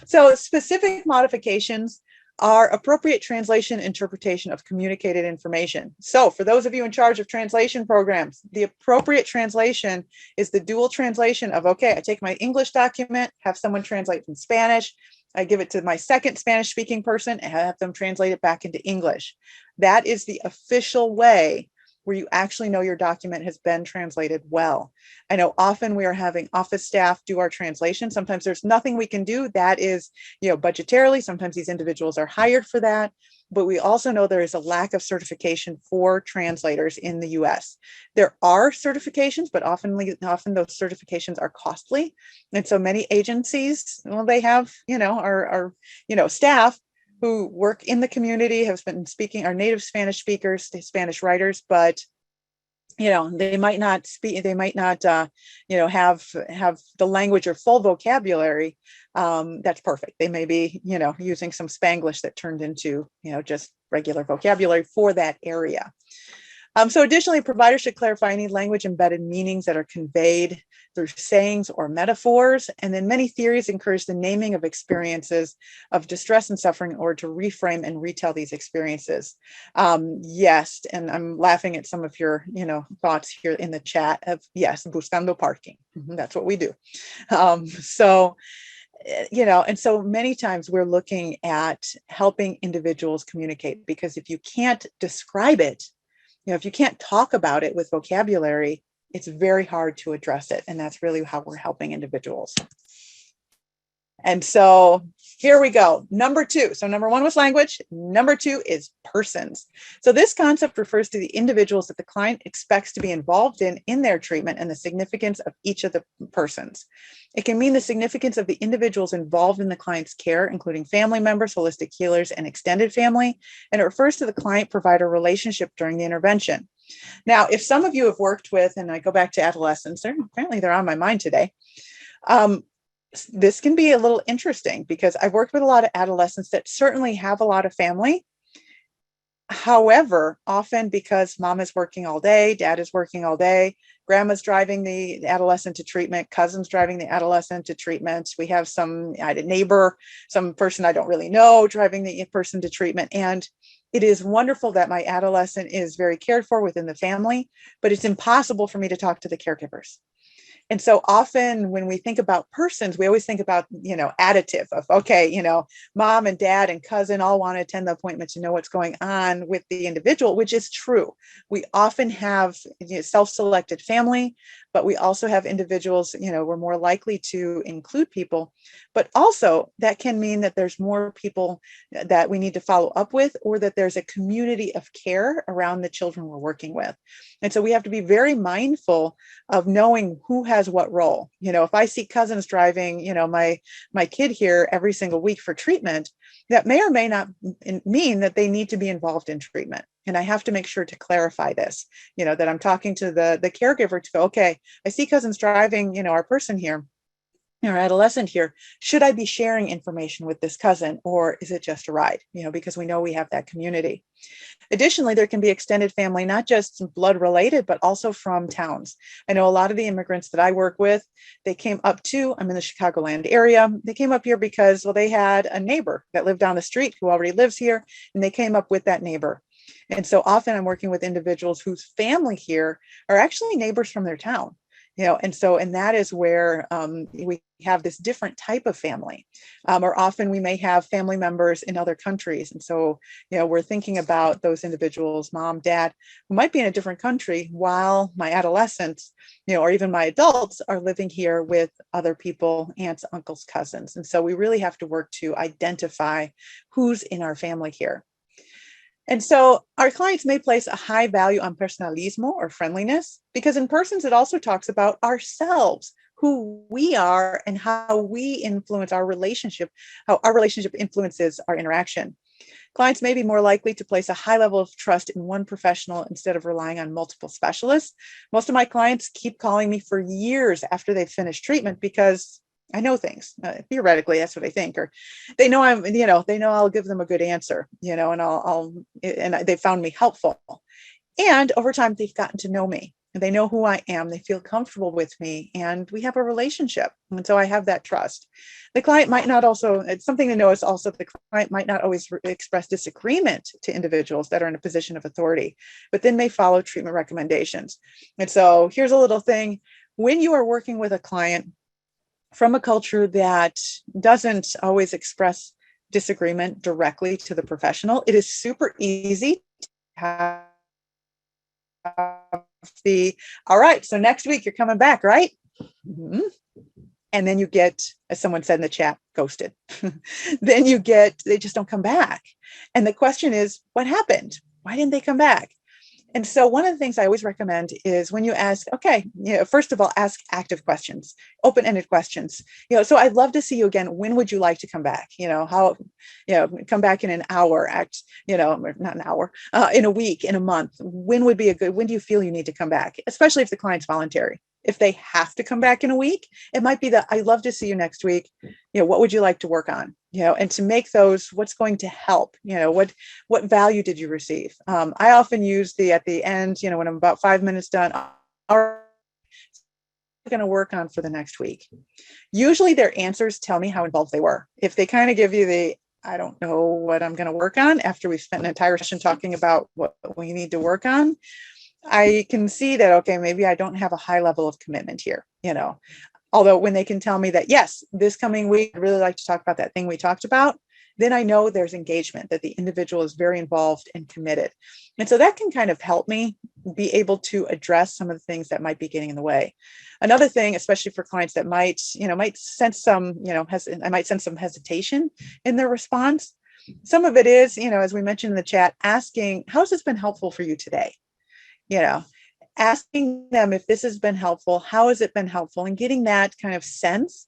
Speaker 2: So specific modifications are appropriate translation, interpretation of communicated information. So for those of you in charge of translation programs, the appropriate translation is the dual translation of, okay, I take my English document, have someone translate from Spanish, I give it to my second Spanish speaking person and have them translate it back into English. That is the official way where you actually know your document has been translated well. I know often we are having office staff do our translation. Sometimes there's nothing we can do. That is, budgetarily, sometimes these individuals are hired for that. But we also know there is a lack of certification for translators in the US. There are certifications, but often those certifications are costly. And so many agencies, well, they have, our staff who work in the community, have been speaking, are native Spanish speakers, Spanish writers, but they might not speak, they might not have the language or full vocabulary that's perfect. They may be using some Spanglish that turned into just regular vocabulary for that area. So additionally, providers should clarify any language embedded meanings that are conveyed through sayings or metaphors. And then many theories encourage the naming of experiences of distress and suffering in order to reframe and retell these experiences. Yes, and I'm laughing at some of your, thoughts here in the chat of, yes, buscando parking. That's what we do. And so many times we're looking at helping individuals communicate, because if you can't describe it, if you can't talk about it with vocabulary, it's very hard to address it. And that's really how we're helping individuals. And so here we go. Number 2. So number 1 was language. Number 2 is persons. So this concept refers to the individuals that the client expects to be involved in their treatment, and the significance of each of the persons. It can mean the significance of the individuals involved in the client's care, including family members, holistic healers, and extended family. And it refers to the client-provider relationship during the intervention. Now, if some of you have worked with, and I go back to adolescents, apparently they're on my mind today. This can be a little interesting, because I've worked with a lot of adolescents that certainly have a lot of family. However, often because mom is working all day, dad is working all day, grandma's driving the adolescent to treatment, cousin's driving the adolescent to treatment. We have I had a neighbor, some person I don't really know, driving the person to treatment. And it is wonderful that my adolescent is very cared for within the family, but it's impossible for me to talk to the caregivers. And so often when we think about persons, we always think about, additive of, okay, mom and dad and cousin all want to attend the appointment to know what's going on with the individual, which is true. We often have self-selected family, but we also have individuals, we're more likely to include people, but also that can mean that there's more people that we need to follow up with, or that there's a community of care around the children we're working with. And so we have to be very mindful of knowing who has what role. If I see cousins driving, my kid here every single week for treatment, that may or may not mean that they need to be involved in treatment. And I have to make sure to clarify this, that I'm talking to the caregiver to go, okay, I see cousins driving, our person here, our adolescent here. Should I be sharing information with this cousin, or is it just a ride? Because we know we have that community. Additionally, there can be extended family, not just blood related, but also from towns. I know a lot of the immigrants that I work with, they came up I'm in the Chicagoland area. They came up here because, they had a neighbor that lived down the street who already lives here, and they came up with that neighbor. And so often I'm working with individuals whose family here are actually neighbors from their town. And that is where we have this different type of family, or often we may have family members in other countries. And so, we're thinking about those individuals, mom, dad, who might be in a different country, while my adolescents, or even my adults are living here with other people, aunts, uncles, cousins. And so we really have to work to identify who's in our family here. And so our clients may place a high value on personalismo, or friendliness, because in persons, it also talks about ourselves, who we are, and how we influence our relationship, how our relationship influences our interaction. Clients may be more likely to place a high level of trust in one professional instead of relying on multiple specialists. Most of my clients keep calling me for years after they've finished treatment, because I know things. Theoretically, that's what I think, or they know they know I'll give them a good answer, and they found me helpful. And over time, they've gotten to know me, and they know who I am. They feel comfortable with me, and we have a relationship. And so I have that trust. The client might not it's something to know is also the client might not always express disagreement to individuals that are in a position of authority, but then may follow treatment recommendations. And so here's a little thing. When you are working with a client from a culture that doesn't always express disagreement directly to the professional, it is super easy to have all right, so next week you're coming back, right? Mm-hmm. And then you get, as someone said in the chat, ghosted. Then they just don't come back. And the question is, what happened? Why didn't they come back? And so one of the things I always recommend is when you ask, okay, first of all, ask active questions, open-ended questions. So I'd love to see you again. When would you like to come back? Come back in an hour, not an hour, in a week, in a month. When do you feel you need to come back? Especially if the client's voluntary. If they have to come back in a week, it might be that I'd love to see you next week. What would you like to work on? And to make those, what's going to help? What value did you receive? I often use at the end, when I'm about 5 minutes done, are going to work on for the next week. Usually their answers tell me how involved they were. If they kind of give you I don't know what I'm going to work on after we've spent an entire session talking about what we need to work on, I can see that, okay, maybe I don't have a high level of commitment here, although when they can tell me that, yes, this coming week, I'd really like to talk about that thing we talked about, then I know there's engagement, that the individual is very involved and committed. And so that can kind of help me be able to address some of the things that might be getting in the way. Another thing, especially for clients that might sense some, I might sense some hesitation in their response. Some of it is, as we mentioned in the chat, asking, how's this been helpful for you today? Asking them if this has been helpful, how has it been helpful, and getting that kind of sense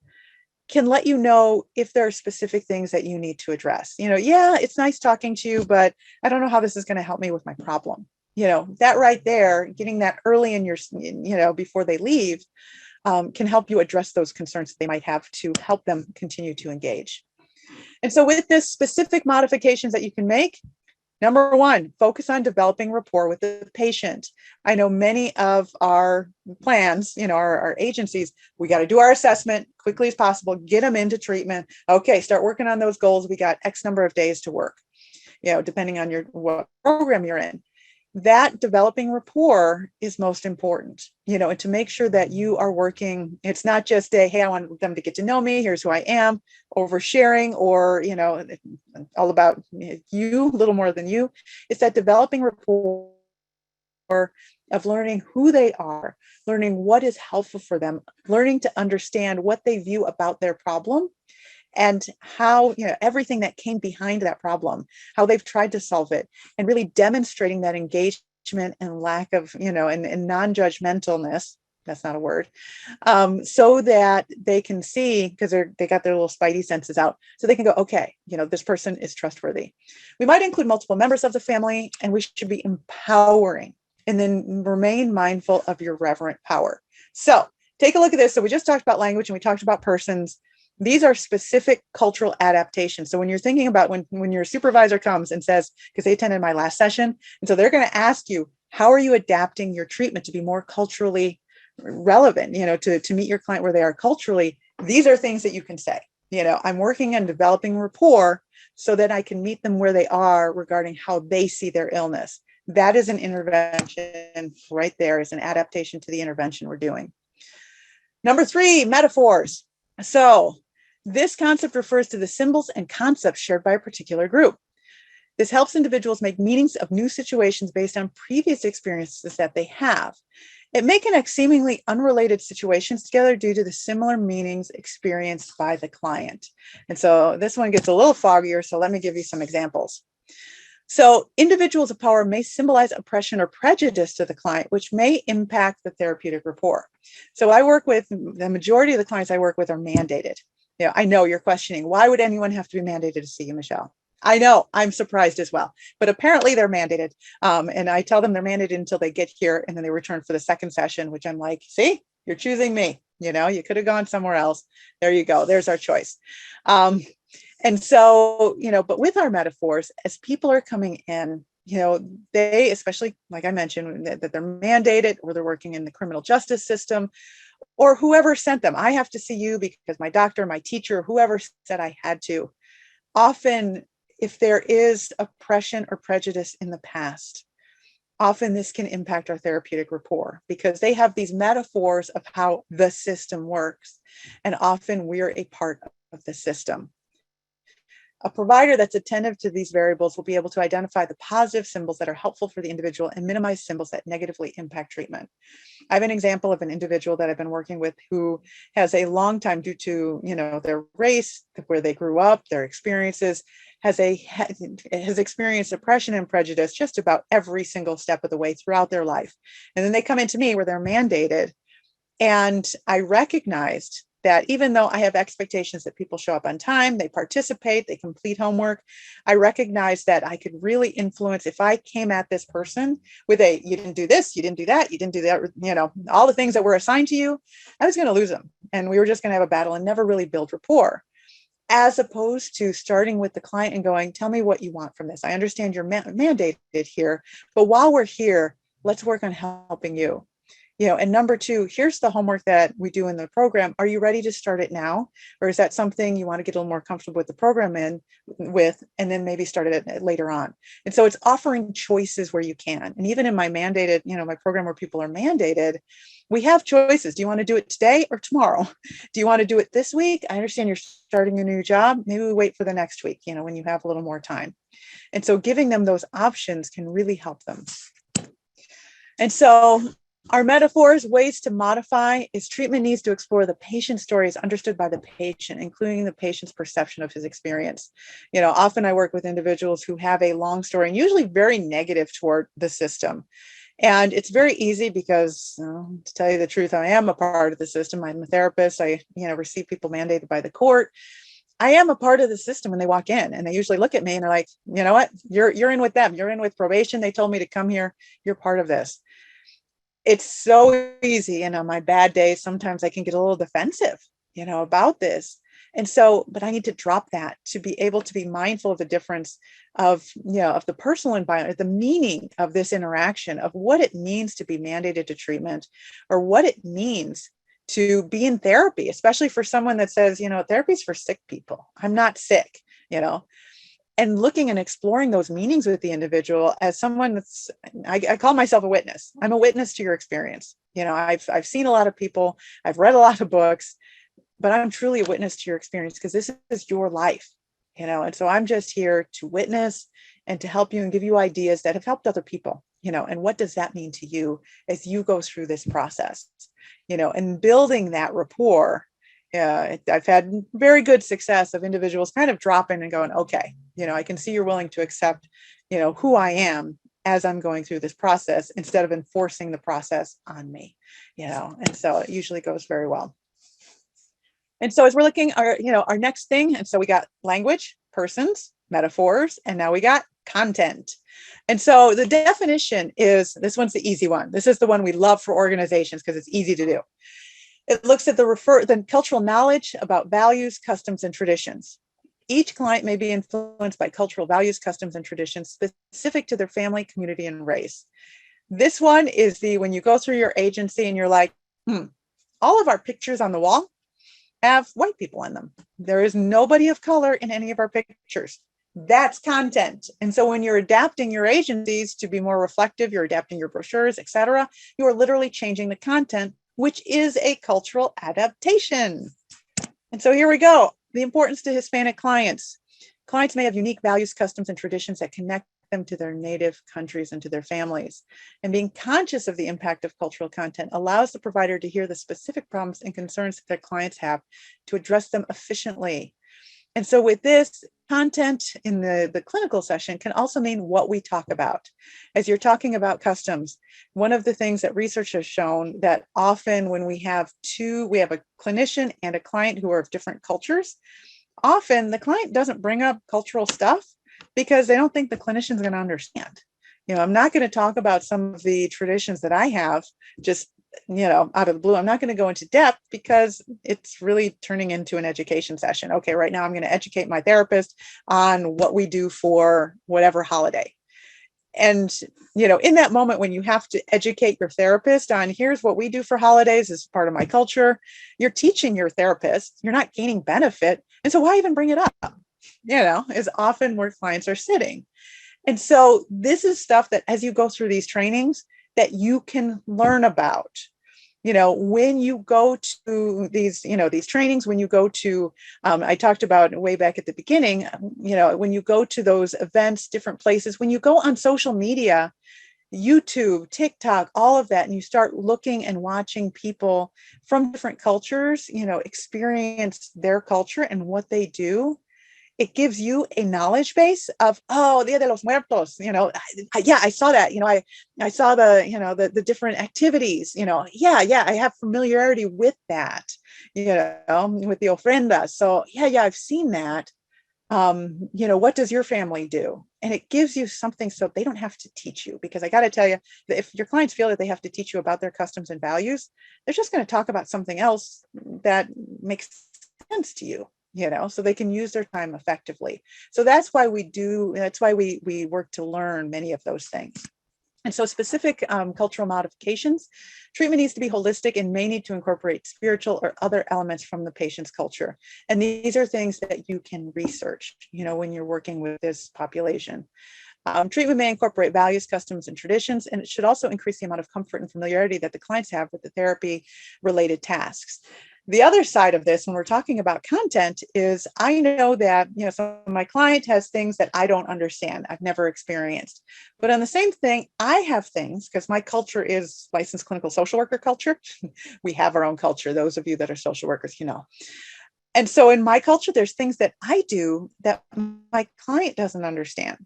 Speaker 2: can let you know if there are specific things that you need to address. Yeah, it's nice talking to you, but I don't know how this is going to help me with my problem. That right there, getting that early in your, before they leave, can help you address those concerns that they might have to help them continue to engage. And so with this, specific modifications that you can make. Number one, focus on developing rapport with the patient. I know many of our plans, our agencies, we got to do our assessment quickly as possible, get them into treatment. Okay, start working on those goals. We got X number of days to work, depending on what program you're in. That developing rapport is most important, and to make sure that you are working. It's not just hey, I want them to get to know me. Here's who I am, oversharing, or, all about you, a little more than you. It's that developing rapport of learning who they are, learning what is helpful for them, learning to understand what they view about their problem, and how, everything that came behind that problem, how they've tried to solve it, and really demonstrating that engagement and lack of, and non-judgmentalness, that's not a word, so that they can see, because they got their little spidey senses out, so they can go, okay, this person is trustworthy. We might include multiple members of the family, and we should be empowering, and then remain mindful of your reverent power. So take a look at this. So we just talked about language and we talked about persons. These are specific cultural adaptations. So when you're thinking about when your supervisor comes and says, because they attended my last session, and so they're going to ask you, how are you adapting your treatment to be more culturally relevant, to meet your client where they are culturally? These are things that you can say, I'm working on developing rapport so that I can meet them where they are regarding how they see their illness. That is an intervention right there, is an adaptation to the intervention we're doing. Number 3, metaphors. So this concept refers to the symbols and concepts shared by a particular group. This helps individuals make meanings of new situations based on previous experiences that they have. It may connect seemingly unrelated situations together due to the similar meanings experienced by the client. And so this one gets a little foggier, so let me give you some examples. So individuals of power may symbolize oppression or prejudice to the client, which may impact the therapeutic rapport. So I work with, the majority of the clients I work with are mandated. I know you're questioning, why would anyone have to be mandated to see you, Michelle? I know, I'm surprised as well, but apparently they're mandated. And I tell them they're mandated until they get here, and then they return for the second session, which I'm like, see, you're choosing me. You could have gone somewhere else. There you go. There's our choice. And so, but with our metaphors, as people are coming in, they, especially like I mentioned, that they're mandated, or they're working in the criminal justice system, or whoever sent them. I have to see you because my doctor, my teacher, whoever said I had to. Often, if there is oppression or prejudice in the past, often this can impact our therapeutic rapport, because they have these metaphors of how the system works. And often we're a part of the system. A provider that's attentive to these variables will be able to identify the positive symbols that are helpful for the individual and minimize symbols that negatively impact treatment. I have an example of an individual that I've been working with who has a long time, due to their race, where they grew up, their experiences, has experienced oppression and prejudice just about every single step of the way throughout their life. And then they come into me where they're mandated, and I recognized that even though I have expectations that people show up on time, they participate, they complete homework, I recognize that I could really influence if I came at this person with a, you didn't do this, you didn't do that, you didn't do that, you know, all the things that were assigned to you, I was going to lose them. And we were just going to have a battle and never really build rapport. As opposed to starting with the client and going, tell me what you want from this. I understand you're mandated here, but while we're here, let's work on helping you. You know, and number two, here's the homework that we do in the program. Are you ready to start it now? Or is that something you want to get a little more comfortable with the program with, and then maybe start it later on? And so it's offering choices where you can. And even in my mandated, you know, my program where people are mandated, we have choices. Do you want to do it today or tomorrow? Do you want to do it this week? I understand you're starting a new job. Maybe we wait for the next week, you know, when you have a little more time. And so giving them those options can really help them. And so our metaphors, ways to modify, is treatment needs to explore the patient's story as understood by the patient, including the patient's perception of his experience. You know, often I work with individuals who have a long story and usually very negative toward the system. And it's very easy because, to tell you the truth, I am a part of the system. I'm a therapist. I, you know, receive people mandated by the court. I am a part of the system when they walk in, and they usually look at me and they're like, you know what, you're in with them. You're in with probation. They told me to come here. You're part of this. It's so easy. And on my bad days, sometimes I can get a little defensive, you know, about this. And so, but I need to drop that to be able to be mindful of the difference of, you know, of the personal environment, the meaning of this interaction, of what it means to be mandated to treatment, or what it means to be in therapy, especially for someone that says, you know, therapy is for sick people. I'm not sick, you know. And looking and exploring those meanings with the individual as someone that's, I call myself a witness. I'm a witness to your experience. You know, I've seen a lot of people, I've read a lot of books, but I'm truly a witness to your experience because this is your life, you know. And so I'm just here to witness and to help you and give you ideas that have helped other people, you know. And what does that mean to you as you go through this process, you know, and building that rapport. I've had very good success of individuals kind of dropping and going, okay, you know, I can see you're willing to accept, you know, who I am as I'm going through this process instead of enforcing the process on me, you know. And so it usually goes very well. And so as we're looking our next thing, and so we got language, persons, metaphors, and now we got content. And so the definition is, this one's the easy one. This is the one we love for organizations because it's easy to do. It looks at the cultural knowledge about values, customs, and traditions. Each client may be influenced by cultural values, customs, and traditions specific to their family, community, and race. This one is when you go through your agency and you're like, all of our pictures on the wall have white people in them. There is nobody of color in any of our pictures. That's content. And so when you're adapting your agencies to be more reflective, you're adapting your brochures, et cetera, you are literally changing the content, which is a cultural adaptation. And so here we go. The importance to Hispanic clients. Clients may have unique values, customs, and traditions that connect them to their native countries and to their families. And being conscious of the impact of cultural content allows the provider to hear the specific problems and concerns that their clients have to address them efficiently. And so with this, content in the clinical session can also mean what we talk about. As you're talking about customs, one of the things that research has shown that often when we have a clinician and a client who are of different cultures, often the client doesn't bring up cultural stuff because they don't think the clinician's going to understand. You know, I'm not going to talk about some of the traditions that I have just, you know, out of the blue. I'm not going to go into depth because it's really turning into an education session. Okay, right now I'm going to educate my therapist on what we do for whatever holiday. And, you know, in that moment when you have to educate your therapist on here's what we do for holidays as part of my culture, you're teaching your therapist, you're not gaining benefit. And so why even bring it up? You know, is often where clients are sitting. And so this is stuff that as you go through these trainings that you can learn about. You know, when you go to these, you know, these trainings, when you go to, I talked about way back at the beginning, you know, when you go to those events, different places, when you go on social media, YouTube, TikTok, all of that, and you start looking and watching people from different cultures, you know, experience their culture and what they do, it gives you a knowledge base of, oh, Dia de los Muertos, yeah, I saw that, I saw the different activities, yeah, I have familiarity with that, with the ofrenda. So yeah, I've seen that. What does your family do? And it gives you something so they don't have to teach you, because I got to tell you that if your clients feel that they have to teach you about their customs and values, they're just going to talk about something else that makes sense to you, so they can use their time effectively. So that's why we work to learn many of those things. And so specific cultural modifications, treatment needs to be holistic and may need to incorporate spiritual or other elements from the patient's culture. And these are things that you can research, when you're working with this population. Treatment may incorporate values, customs, and traditions, and it should also increase the amount of comfort and familiarity that the clients have with the therapy-related tasks. The other side of this, when we're talking about content, is I know that so my client has things that I don't understand, I've never experienced. But on the same thing, I have things, because my culture is licensed clinical social worker culture. We have our own culture, those of you that are social workers, And so in my culture, there's things that I do that my client doesn't understand.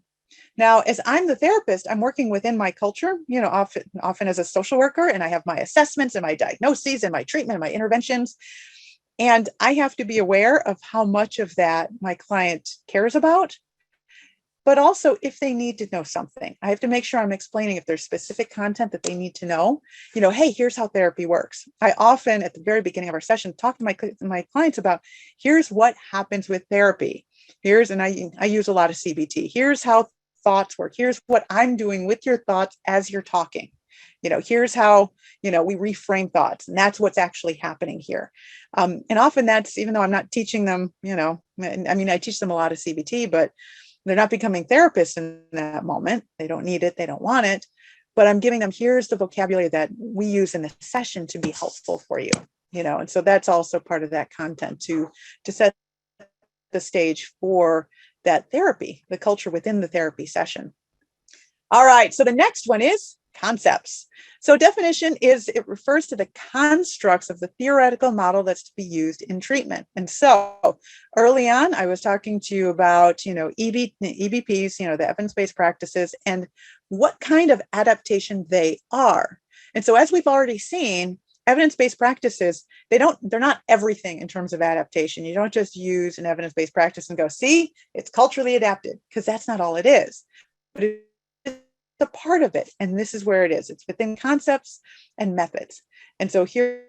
Speaker 2: Now, as I'm the therapist, I'm working within my culture, often as a social worker, and I have my assessments and my diagnoses and my treatment and my interventions. And I have to be aware of how much of that my client cares about. But also, if they need to know something, I have to make sure I'm explaining if there's specific content that they need to know. Hey, here's how therapy works. I often, at the very beginning of our session, talk to my clients about, here's what happens with therapy. And I use a lot of CBT. Here's how thoughts work. Here's what I'm doing with your thoughts as you're talking. Here's how, we reframe thoughts, and that's what's actually happening here. And often that's, even though I'm not teaching them, I teach them a lot of CBT, but they're not becoming therapists in that moment. They don't need it. They don't want it. But I'm giving them, here's the vocabulary that we use in the session to be helpful for you, and so that's also part of that content to set the stage for that therapy, the culture within the therapy session. All right, so the next one is concepts. So definition it refers to the constructs of the theoretical model that's to be used in treatment. And so early on, I was talking to you about, EBPs, the evidence-based practices, and what kind of adaptation they are. And so as we've already seen, evidence-based practices, they're not everything in terms of adaptation. You don't just use an evidence-based practice and go, see, it's culturally adapted, because that's not all it is. But it's a part of it. And this is where it is. It's within concepts and methods. And so here,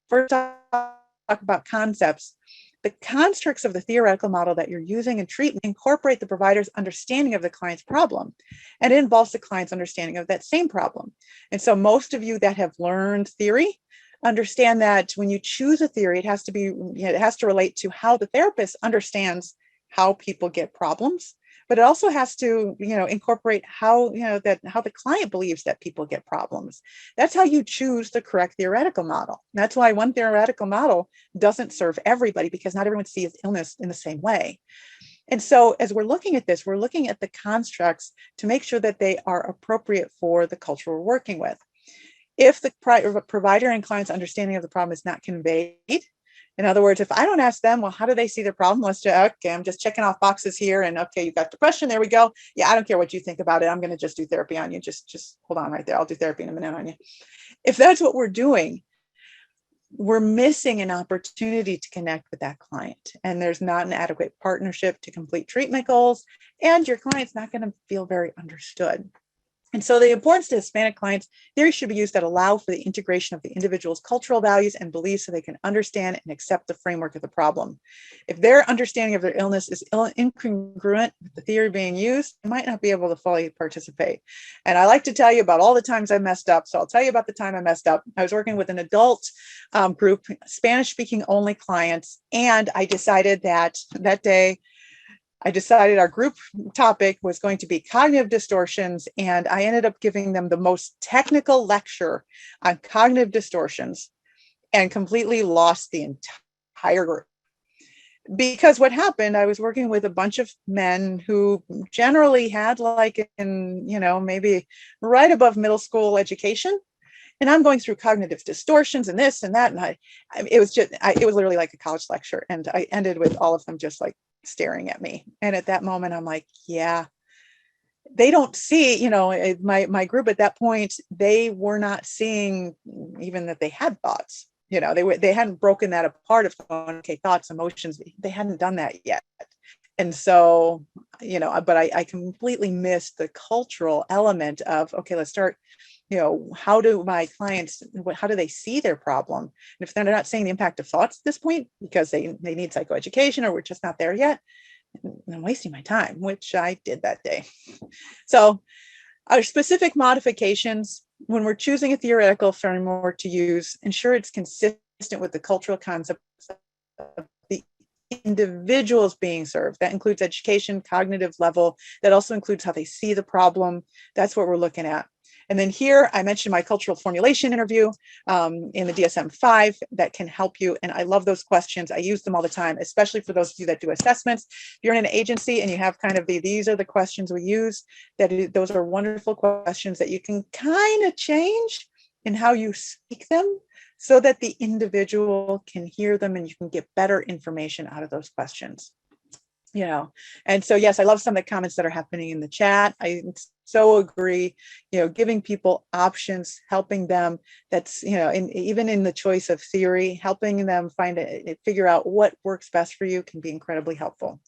Speaker 2: first talk about concepts. The constructs of the theoretical model that you're using in treatment incorporate the provider's understanding of the client's problem, and it involves the client's understanding of that same problem. And so most of you that have learned theory understand that when you choose a theory, it has to relate to how the therapist understands how people get problems, but it also has to, incorporate how the client believes that people get problems. That's how you choose the correct theoretical model. That's why one theoretical model doesn't serve everybody, because not everyone sees illness in the same way. And so as we're looking at this, we're looking at the constructs to make sure that they are appropriate for the culture we're working with. If the provider and client's understanding of the problem is not conveyed, in other words, if I don't ask them, well, how do they see the problem? I'm just checking off boxes here, and okay, you've got depression, there we go. Yeah, I don't care what you think about it. I'm going to just do therapy on you. Just hold on right there. I'll do therapy in a minute on you. If that's what we're doing, we're missing an opportunity to connect with that client, and there's not an adequate partnership to complete treatment goals, and your client's not going to feel very understood. And so the importance to Hispanic clients, theory should be used that allow for the integration of the individual's cultural values and beliefs so they can understand and accept the framework of the problem. If their understanding of their illness is incongruent with the theory being used, they might not be able to fully participate. And I like to tell you about all the times I messed up. So I'll tell you about the time I messed up. I was working with an adult group, Spanish-speaking only clients, and I decided that day, our group topic was going to be cognitive distortions, and I ended up giving them the most technical lecture on cognitive distortions and completely lost the entire group. Because what happened, I was working with a bunch of men who generally had maybe right above middle school education. And I'm going through cognitive distortions and this and that. And it was literally like a college lecture. And I ended with all of them just like staring at me. And at that moment, I'm like, yeah, they don't see, my group at that point, they were not seeing even that they had thoughts. They hadn't broken that apart of going, okay, thoughts, emotions. They hadn't done that yet. And so, but I completely missed the cultural element of, okay, let's start, how do my clients, how do they see their problem? And if they're not seeing the impact of thoughts at this point, because they need psychoeducation or we're just not there yet, I'm wasting my time, which I did that day. So our specific modifications, when we're choosing a theoretical framework to use, ensure it's consistent with the cultural concepts of the individuals being served. That includes education, cognitive level. That also includes how they see the problem. That's what we're looking at. And then here, I mentioned my cultural formulation interview in the DSM-5 that can help you. And I love those questions. I use them all the time, especially for those of you that do assessments. If you're in an agency and you have kind of these are the questions we use, those are wonderful questions that you can kind of change in how you speak them so that the individual can hear them and you can get better information out of those questions. And so, yes, I love some of the comments that are happening in the chat. I so agree, giving people options, helping them, that's, even in the choice of theory, helping them figure out what works best for you can be incredibly helpful.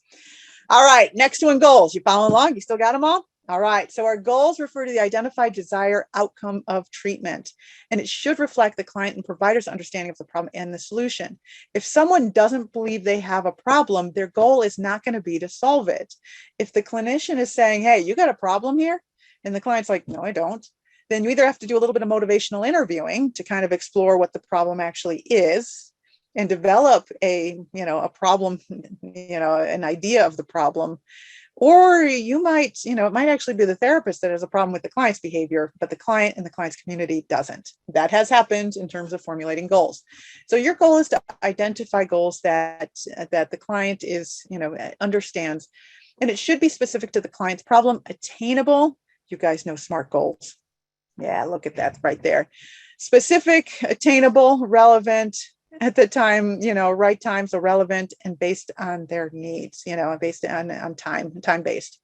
Speaker 2: All right, next one, goals. You following along? You still got them all? All right, so our goals refer to the identified desired outcome of treatment, and it should reflect the client and provider's understanding of the problem and the solution. If someone doesn't believe they have a problem, their goal is not going to be to solve it. If the clinician is saying, hey, you got a problem here, and the client's like, no, I don't, then you either have to do a little bit of motivational interviewing to kind of explore what the problem actually is and develop a problem, an idea of the problem. Or you might, it might actually be the therapist that has a problem with the client's behavior, but the client and the client's community doesn't. That has happened in terms of formulating goals. So your goal is to identify goals that the client is, understands, and it should be specific to the client's problem, attainable. You guys know SMART goals. Yeah, look at that right there. Specific, attainable, relevant, at the time, right time, so relevant and based on their needs, based on time based.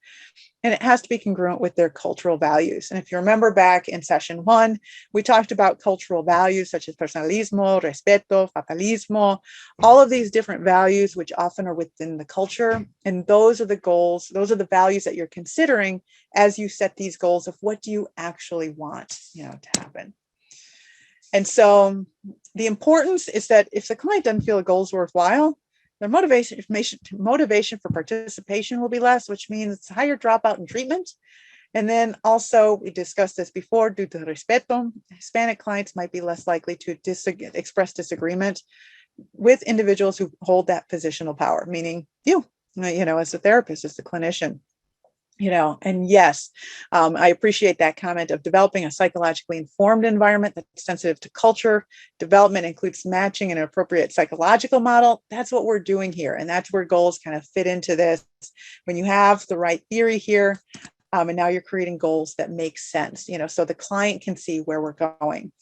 Speaker 2: And it has to be congruent with their cultural values. And if you remember back in session 1, we talked about cultural values such as personalismo, respeto, fatalismo, all of these different values, which often are within the culture. And those are the goals, those are the values that you're considering as you set these goals of what do you actually want, to happen. And so the importance is that if the client doesn't feel a goal is worthwhile, their motivation for participation will be less, which means it's higher dropout in treatment. And then also, we discussed this before, due to respeto, Hispanic clients might be less likely to express disagreement with individuals who hold that positional power, meaning you, as a therapist, as a clinician. And yes, I appreciate that comment of developing a psychologically informed environment that's sensitive to culture. Development includes matching an appropriate psychological model. That's what we're doing here. And that's where goals kind of fit into this. When you have the right theory here, and now you're creating goals that make sense, so the client can see where we're going.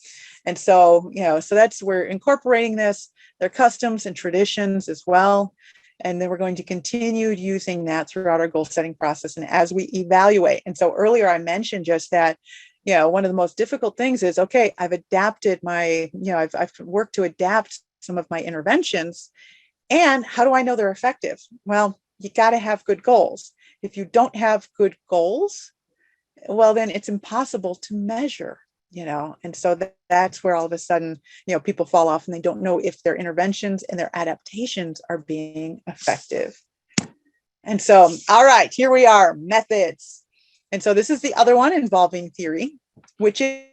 Speaker 2: And so, so that's, we're incorporating this, their customs and traditions as well. And then we're going to continue using that throughout our goal setting process and as we evaluate. And so earlier I mentioned just that, one of the most difficult things is, okay, I've adapted my, I've worked to adapt some of my interventions. And how do I know they're effective? Well, you got to have good goals. If you don't have good goals, well, then it's impossible to measure. And so that's where all of a sudden, people fall off and they don't know if their interventions and their adaptations are being effective. And so, all right, here we are, methods. And so this is the other one involving theory, which is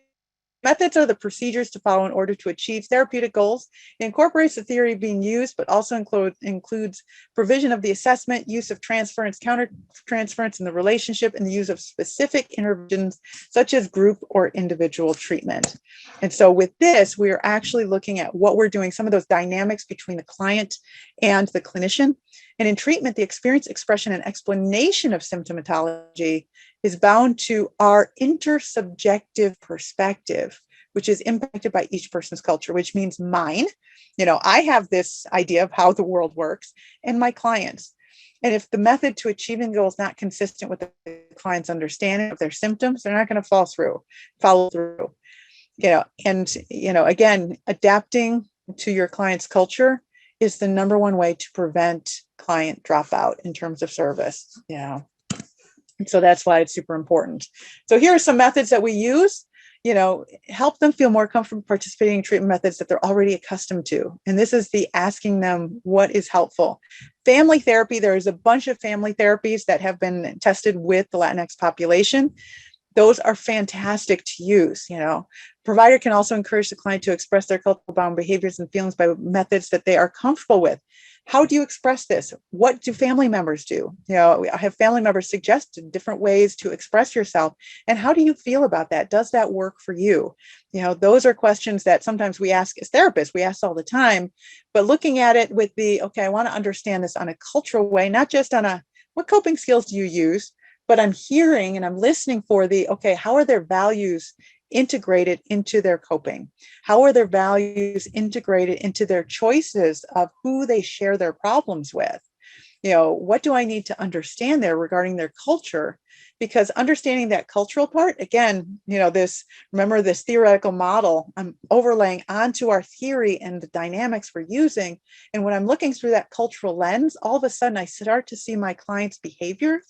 Speaker 2: methods are the procedures to follow in order to achieve therapeutic goals. It incorporates the theory being used, but also includes provision of the assessment, use of transference, counter-transference in the relationship, and the use of specific interventions such as group or individual treatment. And so with this, we are actually looking at what we're doing, some of those dynamics between the client and the clinician. And in treatment, the experience, expression, and explanation of symptomatology is bound to our intersubjective perspective, which is impacted by each person's culture, which means mine. I have this idea of how the world works, and my clients. And if the method to achieving the goal is not consistent with the client's understanding of their symptoms, they're not going to follow through. Again, adapting to your client's culture is the number one way to prevent client dropout in terms of service. And so that's why it's super important. So here are some methods that we use. Help them feel more comfortable participating in treatment methods that they're already accustomed to. And this is the asking them what is helpful. Family therapy, there's a bunch of family therapies that have been tested with the Latinx population. Those are fantastic to use. Provider can also encourage the client to express their cultural bound behaviors and feelings by methods that they are comfortable with. How do you express this? What do family members do? I have family members suggest different ways to express yourself. And how do you feel about that? Does that work for you? Those are questions that sometimes we ask as therapists, we ask all the time, but looking at it with I want to understand this on a cultural way, not just on what coping skills do you use, but I'm hearing and I'm listening for how are their values integrated into their coping? How are their values integrated into their choices of who they share their problems with? What do I need to understand there regarding their culture? Because understanding that cultural part, again, remember this theoretical model I'm overlaying onto our theory and the dynamics we're using. And when I'm looking through that cultural lens, all of a sudden I start to see my client's behavior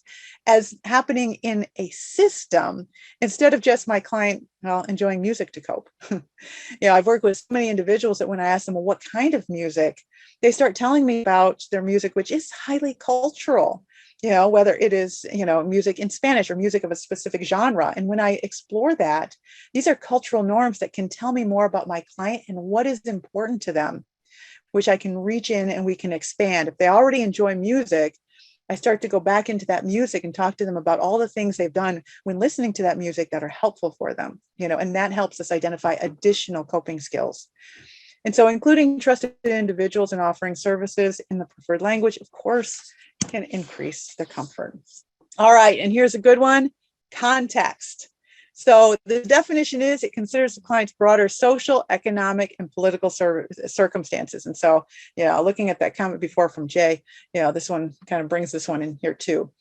Speaker 2: as happening in a system instead of just my client enjoying music to cope. I've worked with so many individuals that when I ask them, well, what kind of music, they start telling me about their music, which is highly cultural. Whether it is, music in Spanish or music of a specific genre. And when I explore that, these are cultural norms that can tell me more about my client and what is important to them, which I can reach in and we can expand. If they already enjoy music, I start to go back into that music and talk to them about all the things they've done when listening to that music that are helpful for them, and that helps us identify additional coping skills. And so including trusted individuals and offering services in the preferred language, of course, can increase the comfort. All right, and here's a good one, context. So the definition is it considers the client's broader social, economic, and political circumstances. And so, looking at that comment before from Jay, this one kind of brings this one in here too.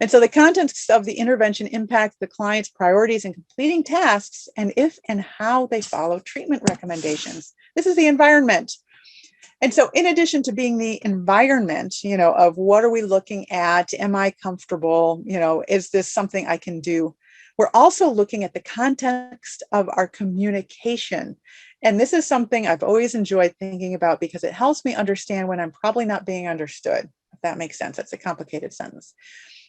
Speaker 2: And so the context of the intervention impacts the client's priorities in completing tasks and if and how they follow treatment recommendations. This is the environment. And so in addition to being the environment, of what are we looking at? Am I comfortable? Is this something I can do? We're also looking at the context of our communication. And this is something I've always enjoyed thinking about because it helps me understand when I'm probably not being understood, if that makes sense. That's a complicated sentence.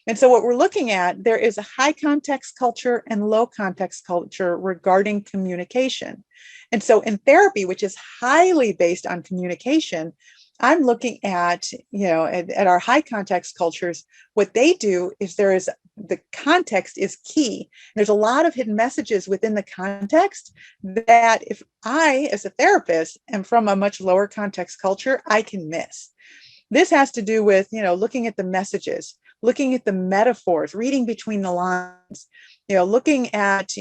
Speaker 2: And so what we're looking at, there is a high context culture and low context culture regarding communication. And so in therapy, which is highly based on communication, I'm looking at, at our high context cultures, what they do is the context is key. There's a lot of hidden messages within the context that if I, as a therapist, am from a much lower context culture, I can miss. This has to do with, looking at the messages, looking at the metaphors, reading between the lines, looking at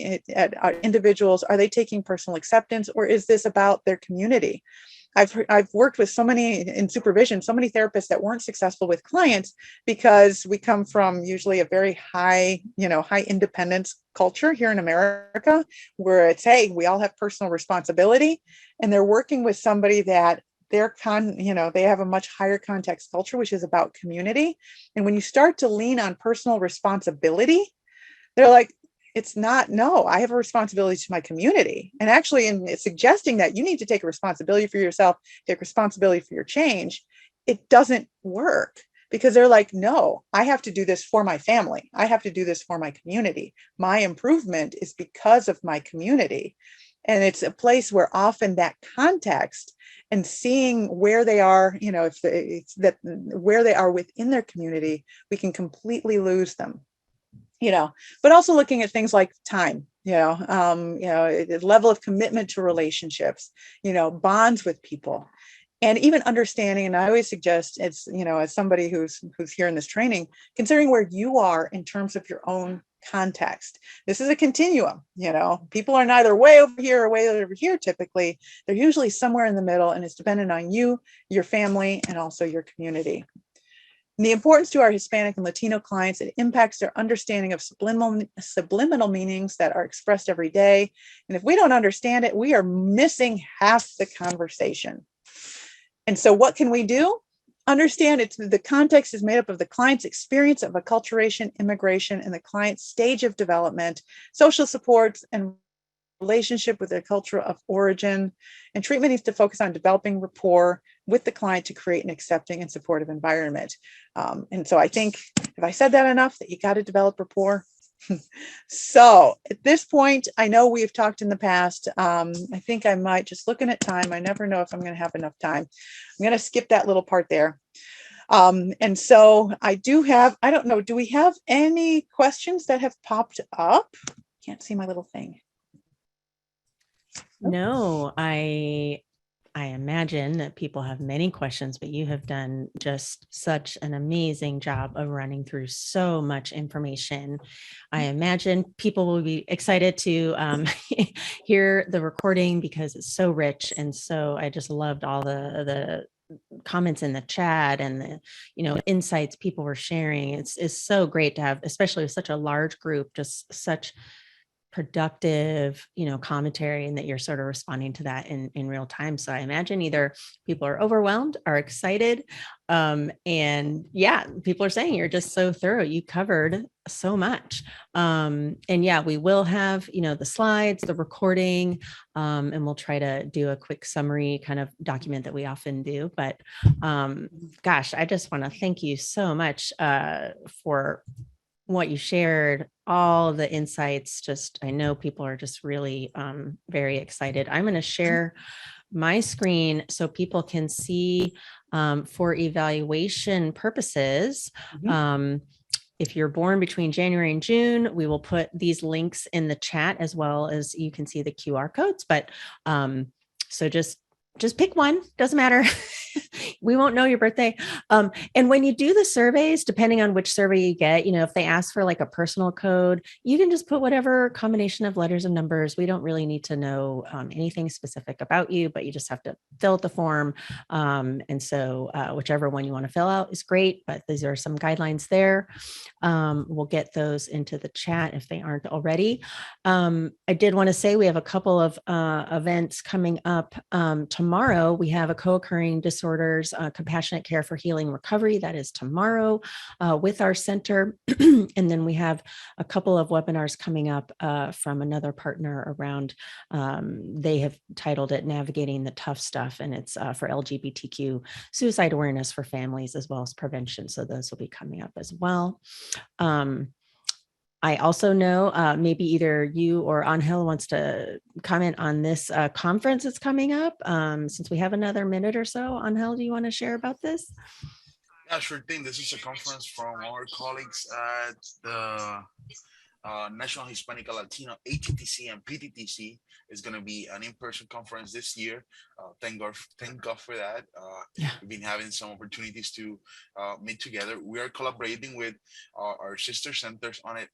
Speaker 2: individuals, are they taking personal acceptance or is this about their community? I've worked with so many in supervision, so many therapists that weren't successful with clients because we come from usually a very high independence culture here in America, where it's, hey, we all have personal responsibility, and they're working with somebody that they have a much higher context culture, which is about community. And when you start to lean on personal responsibility, they're like, it's not, no, I have a responsibility to my community. And actually, in suggesting that you need to take a responsibility for yourself, take responsibility for your change, it doesn't work because they're like, no, I have to do this for my family. I have to do this for my community. My improvement is because of my community. And it's a place where often that context and seeing where they are, where they are within their community, we can completely lose them. But also looking at things like time, the level of commitment to relationships, bonds with people, and even understanding. And I always suggest it's, as somebody who's here in this training, considering where you are in terms of your own context. This is a continuum, people are neither way over here or way over here. Typically, they're usually somewhere in the middle, and it's dependent on you, your family, and also your community. the importance to our Hispanic and Latino clients, it impacts their understanding of subliminal meanings that are expressed every day. And if we don't understand it, we are missing half the conversation. And so what can we do? Understand the context is made up of the client's experience of acculturation, immigration, and the client's stage of development, social supports, and relationship with their culture of origin. And treatment needs to focus on developing rapport with the client to create an accepting and supportive environment. And so I think, if I said that enough, that you got to develop rapport. So at this point, I know we've talked in the past. I think I might, just looking at time, I never know if I'm going to have enough time. I'm going to skip that little part there. And so I do have, I don't know, do we have any questions that have popped up? Can't see my little thing.
Speaker 1: No, I imagine that people have many questions, but you have done just such an amazing job of running through so much information. I imagine people will be excited to hear the recording because it's so rich. And so I just loved all the comments in the chat and the, insights people were sharing. It's so great to have, especially with such a large group, just such productive, commentary, and that you're sort of responding to that in real time. So I imagine either people are overwhelmed or excited. And yeah, people are saying you're just so thorough. You covered so much. And yeah, we will have, the slides, the recording, and we'll try to do a quick summary kind of document that we often do. But gosh, I just want to thank you so much for what you shared, all the insights. Just, I know people are just really very excited. I'm going to share my screen so people can see for evaluation purposes. If you're born between January and June, we will put these links in the chat as well as you can see the QR codes. But so just pick one, doesn't matter. We won't know your birthday. And when you do the surveys, depending on which survey you get, if they ask for like a personal code, you can just put whatever combination of letters and numbers. We don't really need to know anything specific about you, but you just have to fill out the form. And so whichever one you want to fill out is great, but these are some guidelines there. We'll get those into the chat if they aren't already. I did want to say we have a couple of events coming up. Tomorrow, we have a co-occurring disorders, compassionate care for healing recovery. That is tomorrow with our center. And then we have a couple of webinars coming up from another partner around, they have titled it Navigating the Tough Stuff, and it's for LGBTQ suicide awareness for families as well as prevention. So those will be coming up as well. I also know maybe either you or Angel wants to comment on this conference that's coming up. Since we have another minute or so, Angel, do you want to share about this?
Speaker 3: Yeah, sure thing. This is a conference from our colleagues at the National Hispanic and Latino ATTC and PTTC. Is going to be an in-person conference this year. Thank God for that. We've been having some opportunities to meet together. We are collaborating with our sister centers on it.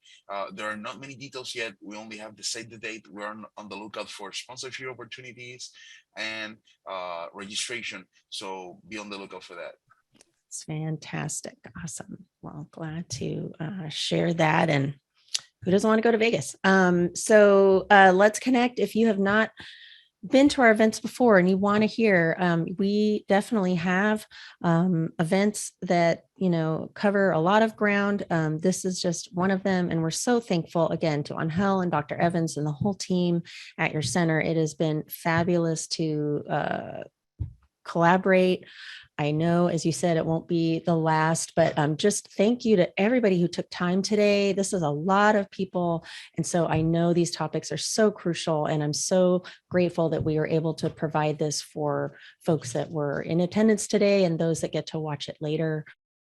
Speaker 3: There are not many details yet. We only have to save the date. We're on the lookout for sponsorship opportunities and registration. So be on the lookout for that.
Speaker 1: It's fantastic. Awesome. Well, glad to share that. And who doesn't want to go to Vegas? So let's connect. If you have not been to our events before and you want to hear, we definitely have events that, cover a lot of ground. This is just one of them. And we're so thankful again to Angel and Dr. Evans and the whole team at your center. It has been fabulous to collaborate. I know, as you said, it won't be the last, but just thank you to everybody who took time today. This is a lot of people. And so I know these topics are so crucial, and I'm so grateful that we were able to provide this for folks that were in attendance today and those that get to watch it later.